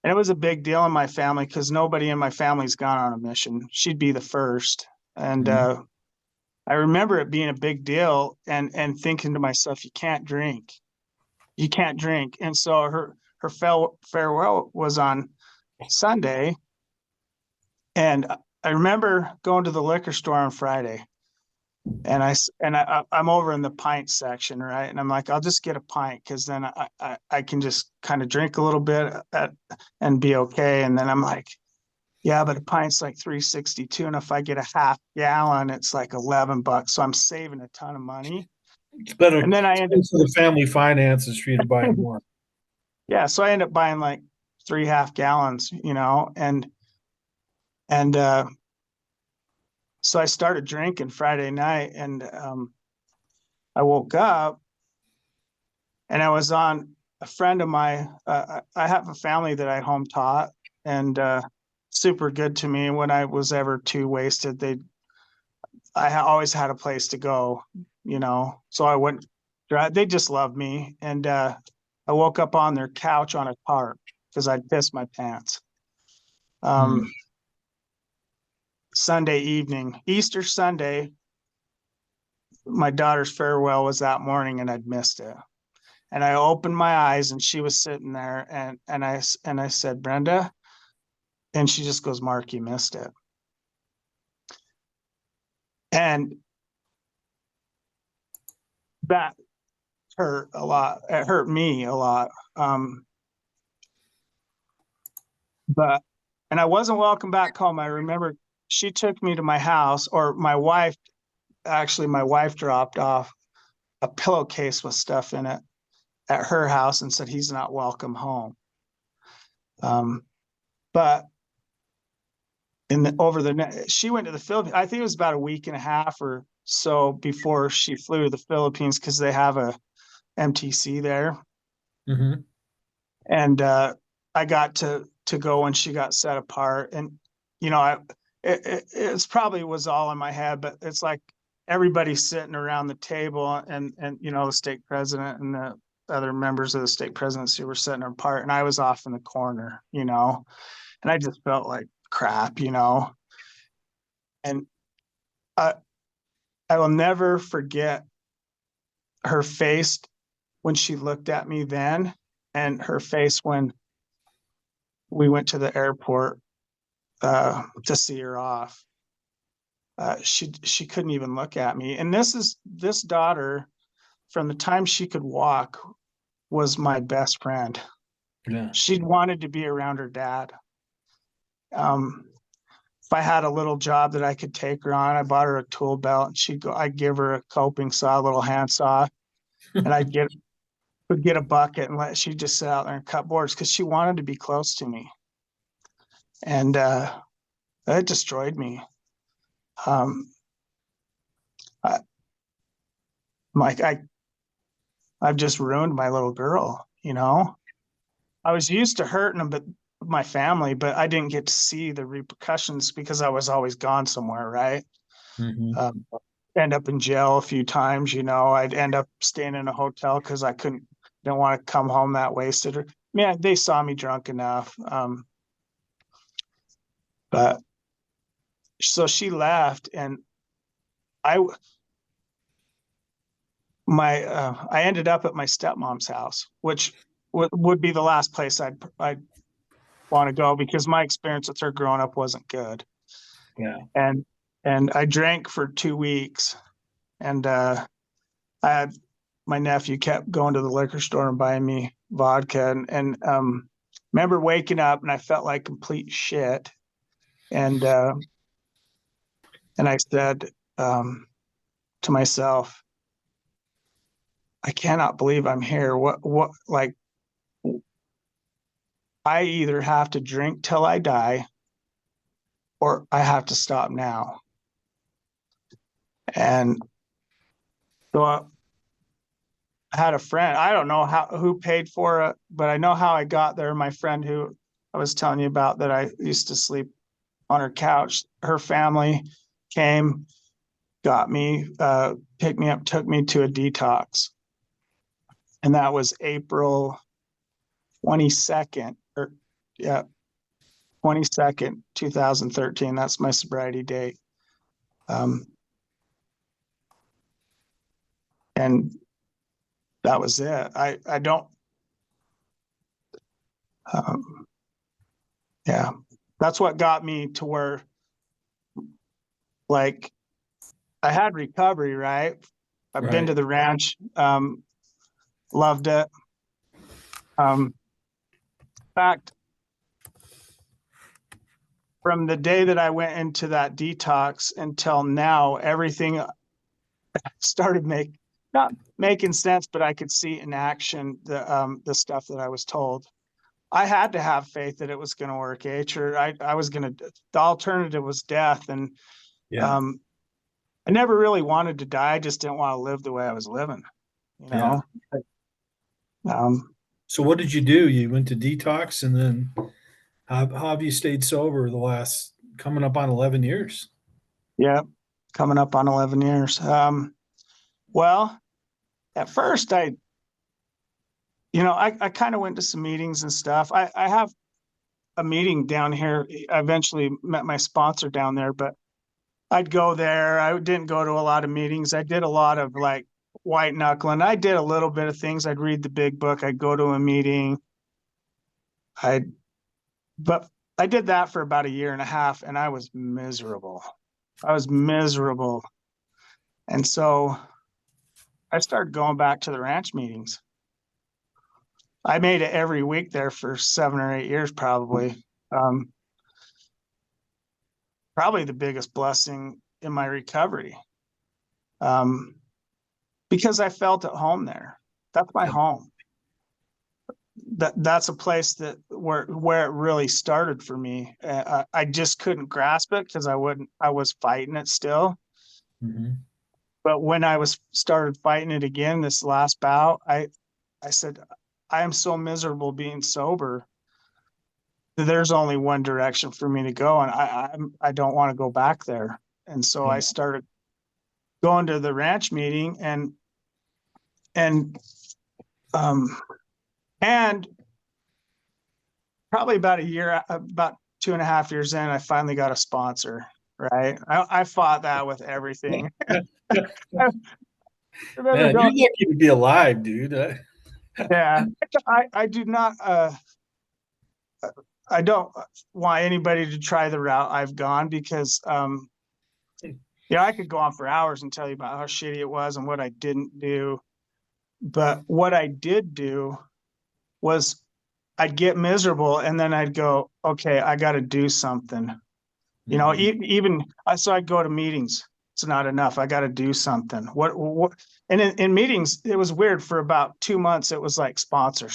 Speaker 2: and it was a big deal in my family because nobody in my family's gone on a mission. She'd be the first, and
Speaker 1: Mhm.
Speaker 2: I remember it being a big deal, and thinking to myself, you can't drink. And so her farewell was on Sunday. And I remember going to the liquor store on Friday, and I'm over in the pint section, right? And I'm like, I'll just get a pint because then I can just kind of drink a little bit and be okay. And then I'm like, yeah, but a pint's like $3.62, and if I get a half gallon, it's like $11. So I'm saving a ton of money.
Speaker 1: It's better
Speaker 2: And then I end
Speaker 1: for the family finances for you to buy
Speaker 2: up,
Speaker 1: more.
Speaker 2: yeah. So I end up buying like 3 half gallons, and so I started drinking Friday night, and I woke up and I was on a friend of mine. I have a family that I home taught, and super good to me. When I was ever too wasted, I always had a place to go, So I went They just love me. And I woke up on their couch on a tarp because I'd pissed my pants. Sunday evening, Easter Sunday, my daughter's farewell was that morning and I'd missed it. And I opened my eyes and she was sitting there and I said, Brenda, and she just goes, Mark, you missed it. And that hurt a lot. It hurt me a lot. And I wasn't welcome back home. I remember she took me to my house, or my wife dropped off a pillowcase with stuff in it at her house and said, he's not welcome home. But she went to the Philippines. I think it was about a week and a half or so before she flew to the Philippines, because they have a MTC there.
Speaker 1: Mm-hmm.
Speaker 2: And I got to go when she got set apart. And, you know, it's probably was all in my head, but it's like everybody's sitting around the table and, you know, the stake president and the other members of the stake presidency were sitting apart, and I was off in the corner, you know, and I just felt like crap, you know. And I will never forget her face when she looked at me then, and her face when we went to the airport to see her off. She couldn't even look at me. And this daughter, from the time she could walk, was my best friend.
Speaker 1: Yeah.
Speaker 2: She'd wanted to be around her dad. If I had a little job that I could take her on, I bought her a tool belt, and I'd give her a coping saw, a little hand saw, and would get a bucket and she'd just sit out there and cut boards because she wanted to be close to me. And that destroyed me. I've just ruined my little girl, you know. I was used to hurting them, but my family, but I didn't get to see the repercussions because I was always gone somewhere, right?
Speaker 1: Mm-hmm.
Speaker 2: End up in jail a few times, you know. I'd end up staying in a hotel because I didn't want to come home that wasted. Man, they saw me drunk enough. But so she left, and I ended up at my stepmom's house, which would be the last place I'd want to go, because my experience with her growing up wasn't good.
Speaker 1: Yeah.
Speaker 2: And I drank for 2 weeks, and my nephew kept going to the liquor store and buying me vodka, and remember waking up and I felt like complete shit. And I said to myself, I cannot believe I'm here. What, like, I either have to drink till I die or I have to stop now. And so I had a friend, I don't know who paid for it, but I know how I got there. My friend who I was telling you about, that I used to sleep on her couch, her family came, got me, picked me up, took me to a detox. And that was April 22nd, 22nd, 2013. That's my sobriety date. And that was it. I don't, yeah, that's what got me to where, like, I had recovery, right? I've been to the ranch, loved it. In fact, from the day that I went into that detox until now, everything started not making sense, but I could see in action the stuff that I was told. I had to have faith that it was going to work, or I was going to, the alternative was death. And I never really wanted to die. I just didn't want to live the way I was living, you know? Yeah.
Speaker 1: So what did you do? You went to detox, and then how have you stayed sober the last coming up on 11 years?
Speaker 2: Yeah, coming up on 11 years. Well, at first I kind of went to some meetings and stuff. I have a meeting down here. I eventually met my sponsor down there, but I'd go there. I didn't go to a lot of meetings. I did a lot of like white knuckling. I did a little bit of things. I'd read the big book. I'd go to a meeting. But I did that for about a year and a half, and I was miserable. I was miserable. And so I started going back to the ranch meetings. I made it every week there for 7 or 8 years, probably. Probably the biggest blessing in my recovery, because I felt at home there. That's my home. That's a place where it really started for me. I just couldn't grasp it because I was fighting it still.
Speaker 1: Mm-hmm.
Speaker 2: But when I started fighting it again, this last bout, I said, I am so miserable being sober. There's only one direction for me to go, and I don't want to go back there. And so I started going to the ranch meeting, and probably about 2.5 years in, I finally got a sponsor. Right, I fought that with everything. I remember
Speaker 1: Man, you're lucky to be alive, dude.
Speaker 2: Yeah, I do not. I don't want anybody to try the route I've gone, because I could go on for hours and tell you about how shitty it was and what I didn't do. But what I did do was I'd get miserable, and then I'd go, okay, I got to do something. So I'd go to meetings. It's not enough. I got to do something. What? And in meetings, it was weird. For about 2 months, it was like sponsor.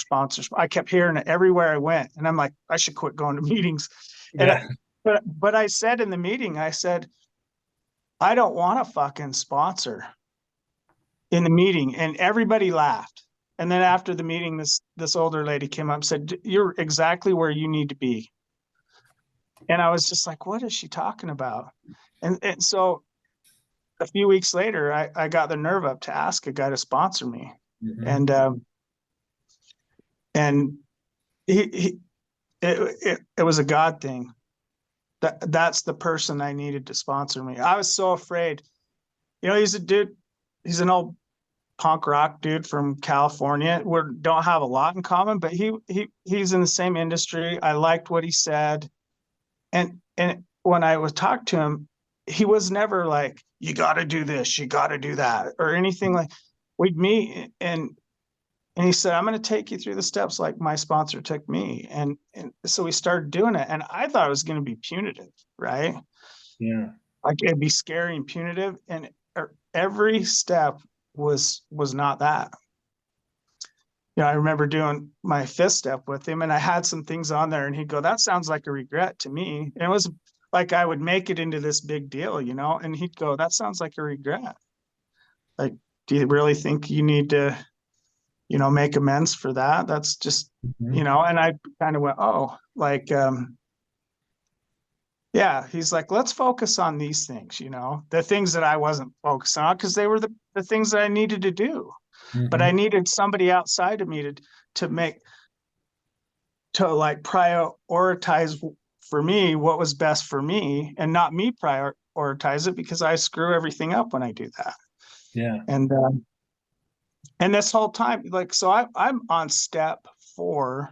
Speaker 2: I kept hearing it everywhere I went, and I'm like, I should quit going to meetings.
Speaker 1: Yeah.
Speaker 2: But I said in the meeting, I said, I don't want a fucking sponsor in the meeting, and everybody laughed. And then after the meeting, this older lady came up and said, you're exactly where you need to be. And I was just like, what is she talking about? And so a few weeks later, I got the nerve up to ask a guy to sponsor me.
Speaker 1: Mm-hmm.
Speaker 2: And it was a God thing. That's the person I needed to sponsor me. I was so afraid. He's a dude. He's an old punk rock dude from California. We don't have a lot in common, but he's in the same industry. I liked what he said. And when I was talking to him, he was never like, you got to do this, you got to do that, or anything. Like, we'd meet, and he said, I'm going to take you through the steps like my sponsor took me. And so we started doing it, and I thought it was going to be punitive, right?
Speaker 1: Yeah.
Speaker 2: Like, it'd be scary and punitive, and every step was not that. I remember doing my 5th step with him, and I had some things on there, and he'd go, that sounds like a regret to me. And it was like I would make it into this big deal, and he'd go, that sounds like a regret. Like, do you really think you need to, make amends for that? That's just,
Speaker 1: Mm-hmm.
Speaker 2: and I kind of went, oh, like, yeah, he's like, let's focus on these things, the things that I wasn't focusing on, because they were the things that I needed to do. But I needed somebody outside of me to like prioritize for me what was best for me, and not me prioritize it, because I screw everything up when I do that.
Speaker 1: Yeah.
Speaker 2: And this whole time, like, so I'm on step 4,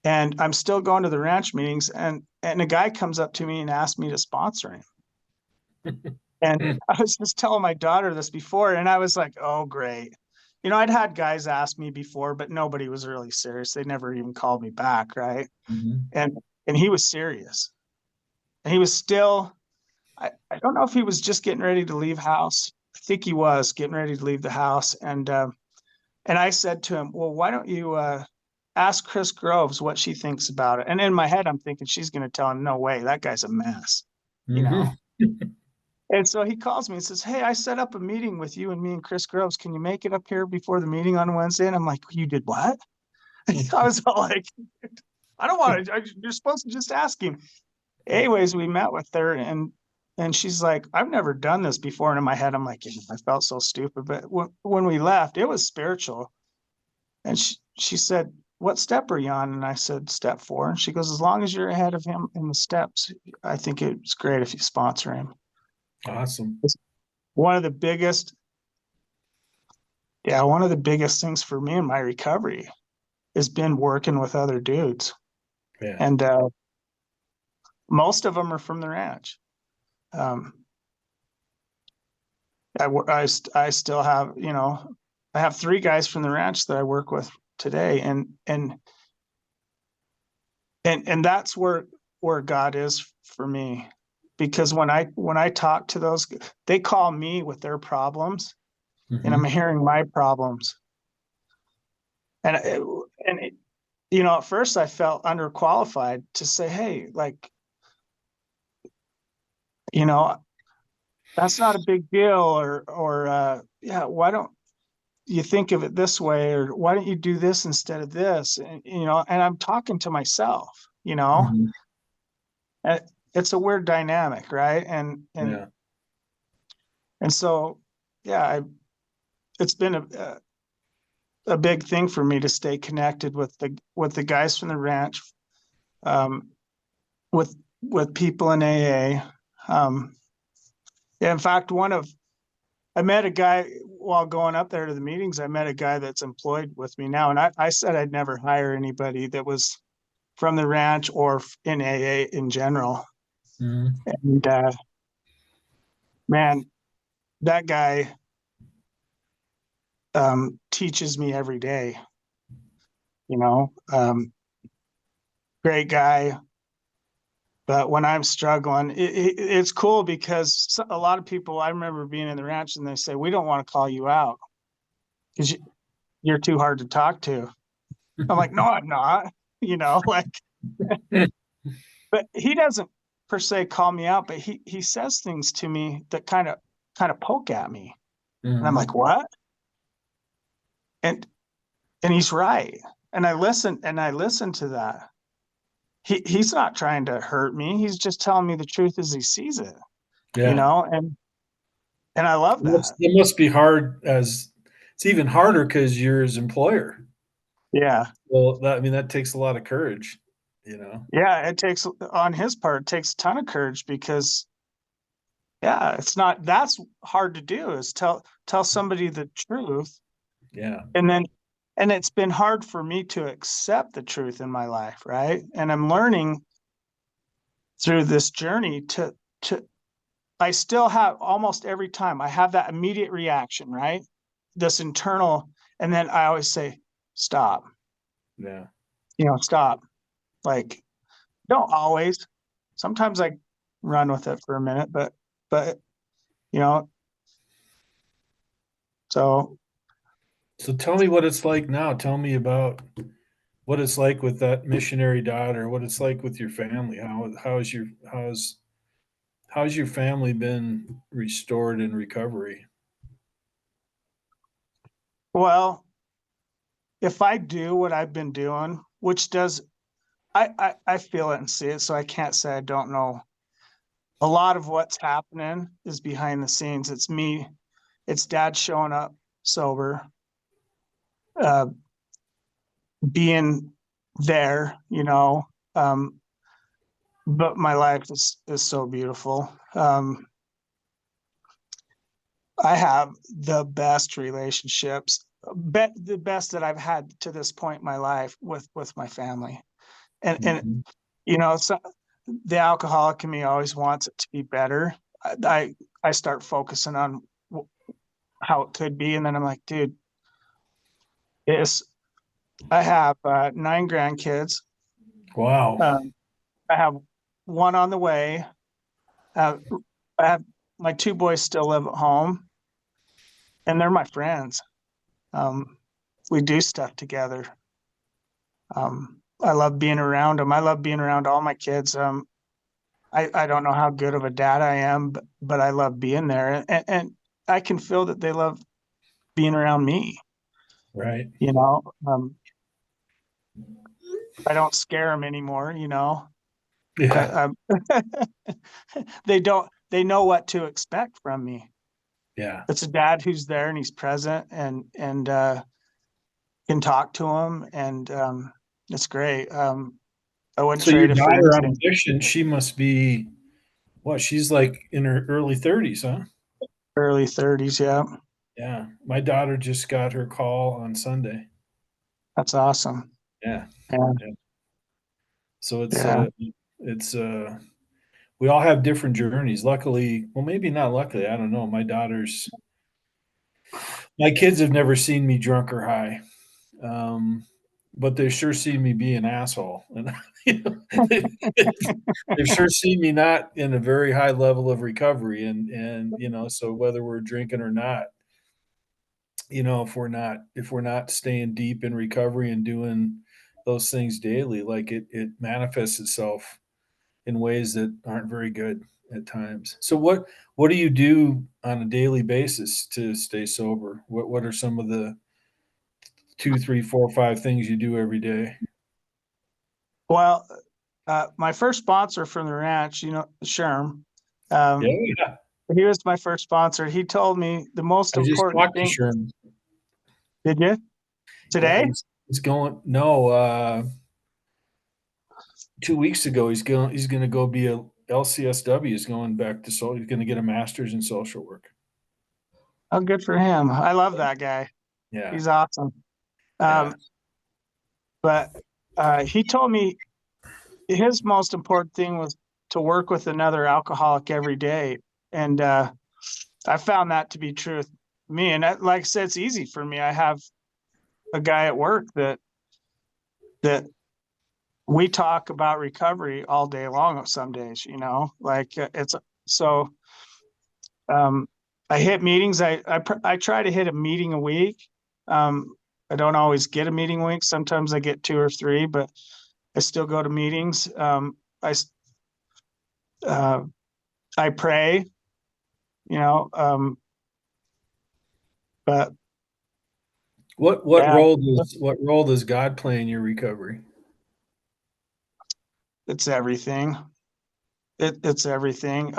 Speaker 2: and I'm still going to the ranch meetings, and a guy comes up to me and asks me to sponsor him. And I was just telling my daughter this before, and I was like, oh, great. I'd had guys ask me before, but nobody was really serious. They never even called me back, right?
Speaker 1: Mm-hmm.
Speaker 2: And he was serious. And he was still, I don't know if he was just getting ready to leave house. I think he was getting ready to leave the house. And I said to him, well, why don't you ask Chris Groves what she thinks about it? And in my head, I'm thinking she's going to tell him, no way, that guy's a mess,
Speaker 1: Mm-hmm.
Speaker 2: And so he calls me and says, hey, I set up a meeting with you and me and Chris Groves. Can you make it up here before the meeting on Wednesday? And I'm like, you did what? I was all like, I don't want to. You're supposed to just ask him. Anyways, we met with her, and and she's like, I've never done this before. And in my head, I'm like, I felt so stupid. But when we left, it was spiritual. And she said, what step are you on? And I said, step 4. And she goes, as long as you're ahead of him in the steps, I think it's great if you sponsor him.
Speaker 1: Awesome.
Speaker 2: It's one of the biggest, one of the biggest things for me in my recovery has been working with other dudes.
Speaker 1: Yeah.
Speaker 2: And most of them are from the ranch. I still have, I have 3 guys from the ranch that I work with today. And that's where God is for me. Because when I talk to those, they call me with their problems, and I'm hearing my problems. And at first I felt underqualified to say, hey, like, that's not a big deal, or why don't you think of it this way, or why don't you do this instead of this? And I'm talking to myself, and it's a weird dynamic, right? And so, it's been a big thing for me to stay connected with the guys from the ranch, with people in AA. In fact, I met a guy while going up there to the meetings. I met a guy that's employed with me now, and I said I'd never hire anybody that was from the ranch or in AA in general. And man, that guy teaches me every day. Great guy. But when I'm struggling, it's cool because a lot of people, I remember being in the ranch and they say, we don't want to call you out because you're too hard to talk to. I'm like, no, I'm not, but he doesn't per se call me out, but he says things to me that kind of poke at me. And I'm like, what? And he's right. And I listen to that. He's not trying to hurt me. He's just telling me the truth as he sees it, and I love that.
Speaker 1: It must be hard it's even harder because you're his employer.
Speaker 2: Yeah.
Speaker 1: Well, that takes a lot of courage,
Speaker 2: Yeah, it takes, on his part, it takes a ton of courage because, that's hard to do, is tell somebody the truth.
Speaker 1: Yeah.
Speaker 2: And it's been hard for me to accept the truth in my life, right? And I'm learning through this journey to I still have, almost every time I have that immediate reaction, right? This internal, and then I always say, stop.
Speaker 1: Yeah.
Speaker 2: Stop. Like, don't always. Sometimes I run with it for a minute, but so
Speaker 1: tell me what it's like now. Tell me about what it's like with that missionary daughter, what it's like with your family. How's your family been restored in recovery?
Speaker 2: well, if I do what I've been doing, which does, I feel it and see it, so I can't say I don't know. A lot of what's happening is behind the scenes. It's me. It's Dad showing up sober, being there, but my life is so beautiful. I have the best relationships, the best that I've had to this point in my life with my family. And so the alcoholic in me always wants it to be better. I start focusing on how it could be, and then I'm like, dude, I have 9 grandkids.
Speaker 1: Wow.
Speaker 2: I have 1 on the way. I have my 2 boys still live at home, and they're my friends. We do stuff together. I love being around them. I love being around all my kids. I don't know how good of a dad I am, but I love being there, and I can feel that they love being around me.
Speaker 1: Right.
Speaker 2: I don't scare them anymore.
Speaker 1: Yeah.
Speaker 2: They don't. they know what to expect from me.
Speaker 1: Yeah.
Speaker 2: It's a dad who's there and he's present and can talk to him, and it's great. I wouldn't
Speaker 1: So your
Speaker 2: trade it for
Speaker 1: daughter on
Speaker 2: anything.
Speaker 1: addiction, she must be what? She's like in her early 30s, huh?
Speaker 2: Early 30s, yeah.
Speaker 1: Yeah. My daughter just got her call on Sunday.
Speaker 2: That's awesome.
Speaker 1: Yeah.
Speaker 2: Yeah.
Speaker 1: Yeah. So
Speaker 2: Yeah.
Speaker 1: it's we all have different journeys. Luckily, well, maybe not luckily, I don't know. My kids have never seen me drunk or high. But they sure see me be an asshole. And you know, they've sure seen me not in a very high level of recovery. And so whether we're drinking or not, if we're not staying deep in recovery and doing those things daily, like it manifests itself in ways that aren't very good at times. So what do you do on a daily basis to stay sober? What are some of the two, three, four, five things you do every day?
Speaker 2: Well, my first sponsor from the ranch, Sherm,
Speaker 1: Yeah,
Speaker 2: um,
Speaker 1: yeah.
Speaker 2: he was my first sponsor. He told me the most
Speaker 1: I just
Speaker 2: important
Speaker 1: talked to
Speaker 2: thing.
Speaker 1: Sherm.
Speaker 2: Did you
Speaker 1: Yeah,
Speaker 2: today?
Speaker 1: he's going. No, 2 weeks ago he's going to go be a LCSW. He's going back to He's going to get a master's in social work.
Speaker 2: Oh, good for him. I love that guy.
Speaker 1: Yeah,
Speaker 2: He's awesome.
Speaker 1: yeah.
Speaker 2: But he told me his most important thing was to work with another alcoholic every day. And I found that to be true with me. And like I said, it's easy for me. I have a guy at work that we talk about recovery all day long some days, like it's so I hit meetings. I try to hit a meeting a week. I don't always get a meeting a week. Sometimes I get two or three, but I still go to meetings. Uh, I pray, you know, but
Speaker 1: What what
Speaker 2: yeah,
Speaker 1: role does what role does God play in your recovery?
Speaker 2: it's everything. It's everything.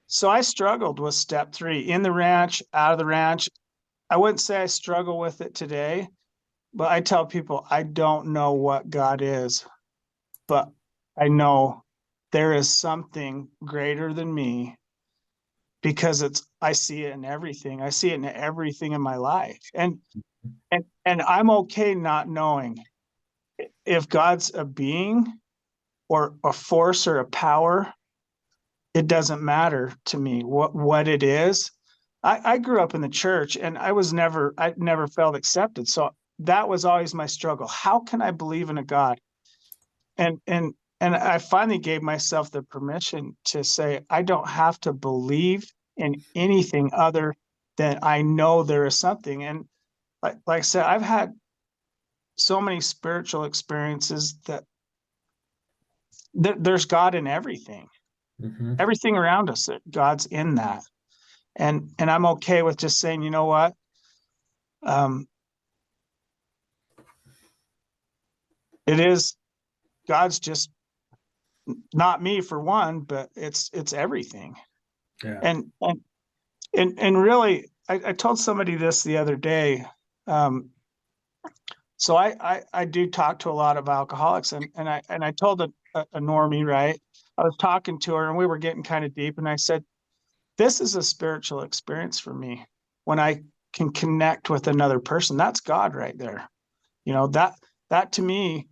Speaker 2: So I struggled with step 3 in the ranch, out of the ranch. I wouldn't say I struggle with it today, but I tell people I don't know what God is, but I know there is something greater than me because I see it in everything. I see it in everything in my life. And I'm okay not knowing if God's a being or a force or a power. It doesn't matter to me what it is. I grew up in the church and I never felt accepted. So that was always my struggle. How can I believe in a God? And and and I finally gave myself the permission to say I don't have to believe in anything other than I know there is something. And like I said, I've had so many spiritual experiences that there's God in everything.
Speaker 1: Hmm.
Speaker 2: Everything around us, God's in that. And I'm okay with just saying, you know what? Um, it is God's just not me for one, but it's everything.
Speaker 1: Yeah.
Speaker 2: And really, I told somebody this the other day. Um, so I do talk to a lot of alcoholics, and I told a normie, right? I was talking to her, and we were getting kind of deep, and I said, "This is a spiritual experience for me when I can connect with another person. That's God right there. That to me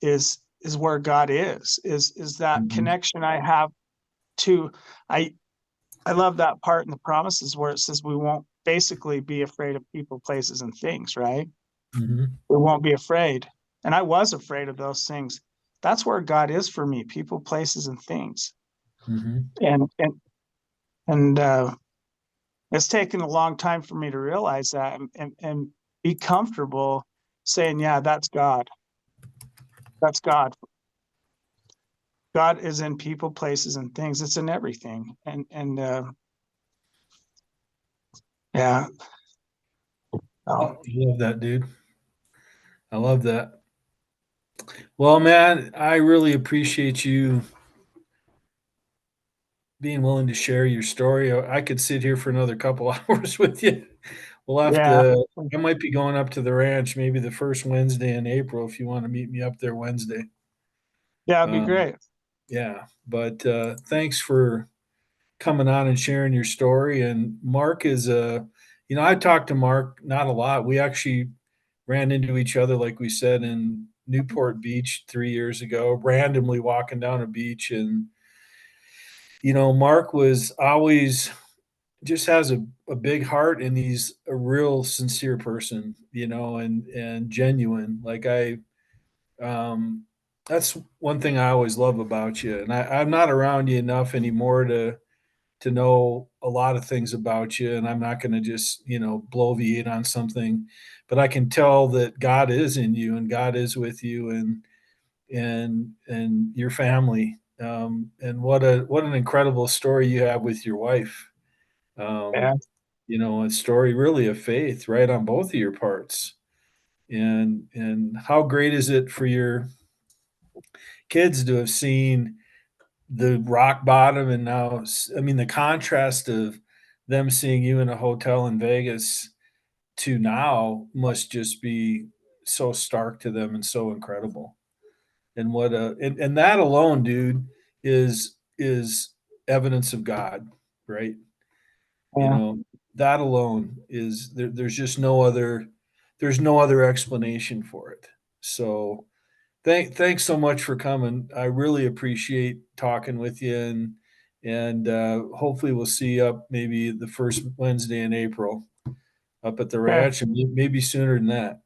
Speaker 2: is where God is that
Speaker 1: Hmm.
Speaker 2: connection I have to I I love that part in the promises where it says we won't basically be afraid of people, places, and things, right?
Speaker 1: Hmm.
Speaker 2: We won't be afraid. And I was afraid of those things. That's where God is for me, people, places, and things.
Speaker 1: Hmm.
Speaker 2: And it's taken a long time for me to realize that and be comfortable saying, yeah, that's God. That's God. God is in people, places, and things. It's in everything. And yeah.
Speaker 1: I
Speaker 2: Oh,
Speaker 1: love that, dude. I love that. Well, man, I really appreciate you being willing to share your story. I could sit here for another couple hours with you. We'll have
Speaker 2: Yeah.
Speaker 1: to. I might be going up to the ranch maybe the first Wednesday in April if you want to meet me up there Wednesday.
Speaker 2: Yeah, it'd be
Speaker 1: Um,
Speaker 2: great.
Speaker 1: yeah, but thanks for coming on and sharing your story. And Mark is I talked to Mark not a lot. We actually ran into each other, like we said, in Newport Beach 3 years ago, randomly walking down a beach. And, Mark was always just has a big heart, and he's a real sincere person, and genuine. Um, that's one thing I always love about you. And I'm not around you enough anymore to know a lot of things about you, and I'm not going to just bloviate on something, but I can tell that God is in you and God is with you, and your family. And what an incredible story you have with your wife.
Speaker 2: Yeah.
Speaker 1: A story really of faith, right, on both of your parts. And how great is it for your kids to have seen the rock bottom, and now, I mean, the contrast of them seeing you in a hotel in Vegas to now must just be so stark to them and so incredible. And and that alone, dude, is evidence of God, right? you
Speaker 2: Yeah.
Speaker 1: know that alone is there's just no other explanation for it. So thanks so much for coming. I really appreciate talking with you, and hopefully we'll see you up maybe the first Wednesday in April up at the
Speaker 2: Okay.
Speaker 1: ranch, and maybe sooner than that.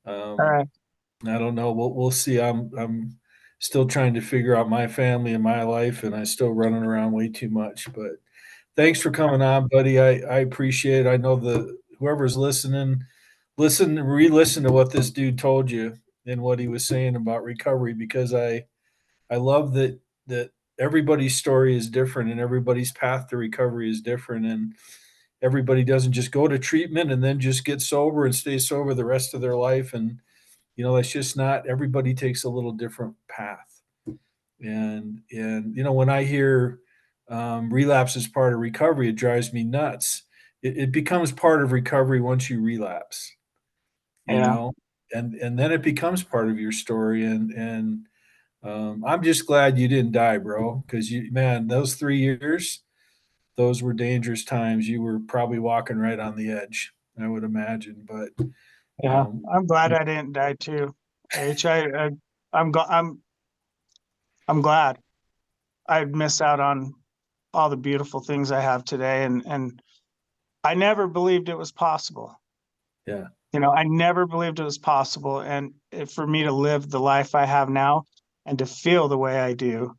Speaker 2: All
Speaker 1: um,
Speaker 2: right.
Speaker 1: I don't know. We'll see. I'm still trying to figure out my family and my life, and I still running around way too much. But thanks for coming on, buddy. I appreciate it. I know the whoever's listening, re-listen to what this dude told you and what he was saying about recovery, because I love that everybody's story is different and everybody's path to recovery is different, and everybody doesn't just go to treatment and then just get sober and stay sober the rest of their life. And that's just not, everybody takes a little different path. And when I hear relapse is part of recovery, it drives me nuts. It becomes part of recovery once you relapse, you
Speaker 2: Yeah.
Speaker 1: know, and then it becomes part of your story. And I'm just glad you didn't die, bro, because man, those 3 years, those were dangerous times. You were probably walking right on the edge, I would imagine. But
Speaker 2: Yeah.
Speaker 1: um,
Speaker 2: I'm glad I didn't die too. I'm I'm glad I'd miss out on all the beautiful things I have today, and I never believed it was possible.
Speaker 1: yeah,
Speaker 2: I never believed it was possible, and for me to live the life I have now and to feel the way I do,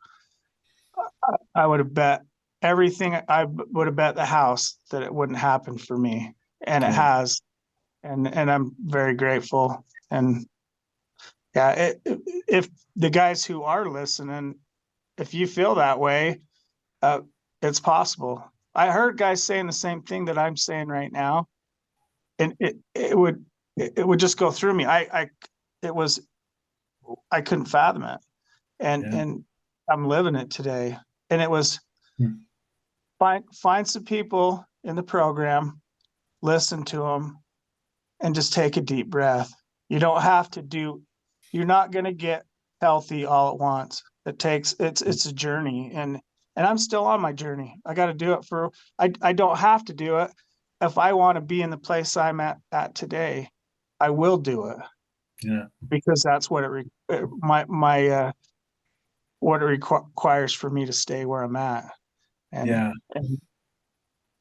Speaker 2: I would have bet everything. I would have bet the house that it wouldn't happen for me, and it
Speaker 1: yeah,
Speaker 2: has. And I'm very grateful. And yeah, if the guys who are listening, if you feel that way, uh, it's possible. I heard guys saying the same thing that I'm saying right now, and it would just go through me. It was I couldn't fathom it, and
Speaker 1: yeah.
Speaker 2: and I'm living it today. And it was
Speaker 1: Hmm.
Speaker 2: find some people in the program, listen to them, and just take a deep breath. You don't have to do. You're not going to get healthy all at once. It's a journey, and I'm still on my journey. I got to do it for. I don't have to do it if I want to be in the place I'm at today. I will do it
Speaker 1: Yeah.
Speaker 2: because that's what my what it requires for me to stay where I'm at. And
Speaker 1: Yeah.
Speaker 2: and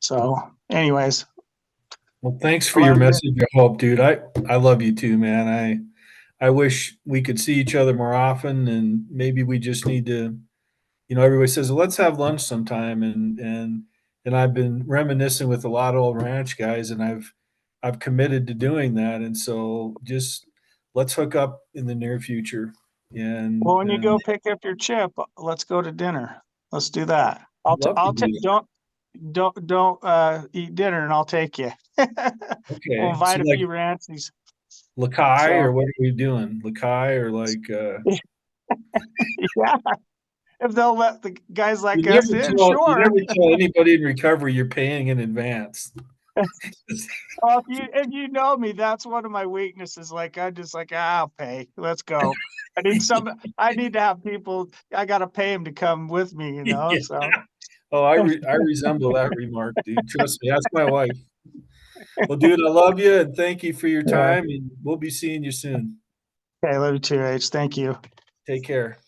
Speaker 2: so, anyways,
Speaker 1: Well, thanks
Speaker 2: I
Speaker 1: for your
Speaker 2: love you.
Speaker 1: message of hope, dude. I love you too, man. I wish we could see each other more often, and maybe we just need to, everybody says, well, let's have lunch sometime. And I've been reminiscing with a lot of old ranch guys, and I've committed to doing that. And so just let's hook up in the near future.
Speaker 2: Well,
Speaker 1: And
Speaker 2: when you go pick up your chip, let's go to dinner. Let's do that.
Speaker 1: I'd love to do that.
Speaker 2: Don't eat dinner, and I'll take you. We'll
Speaker 1: Okay. So
Speaker 2: invite a
Speaker 1: like
Speaker 2: few Rancies.
Speaker 1: Lakai,
Speaker 2: So
Speaker 1: or what are we doing? Lakai, or like
Speaker 2: yeah, if they'll let the guys like
Speaker 1: You
Speaker 2: us
Speaker 1: never
Speaker 2: in,
Speaker 1: tell you
Speaker 2: sure.
Speaker 1: never tell anybody in recovery you're paying in advance.
Speaker 2: Well, if you know me, that's one of my weaknesses. Like I'm just like, I'll pay. Let's go. I need to have people. I gotta pay them to come with me.
Speaker 1: Yeah.
Speaker 2: So
Speaker 1: Oh, I resemble that remark, dude. Trust me, that's my wife. Well, dude, I love you and thank you for your
Speaker 2: yeah.
Speaker 1: time, and we'll be seeing you soon.
Speaker 2: Okay, love you too, H. Thank you.
Speaker 1: Take care.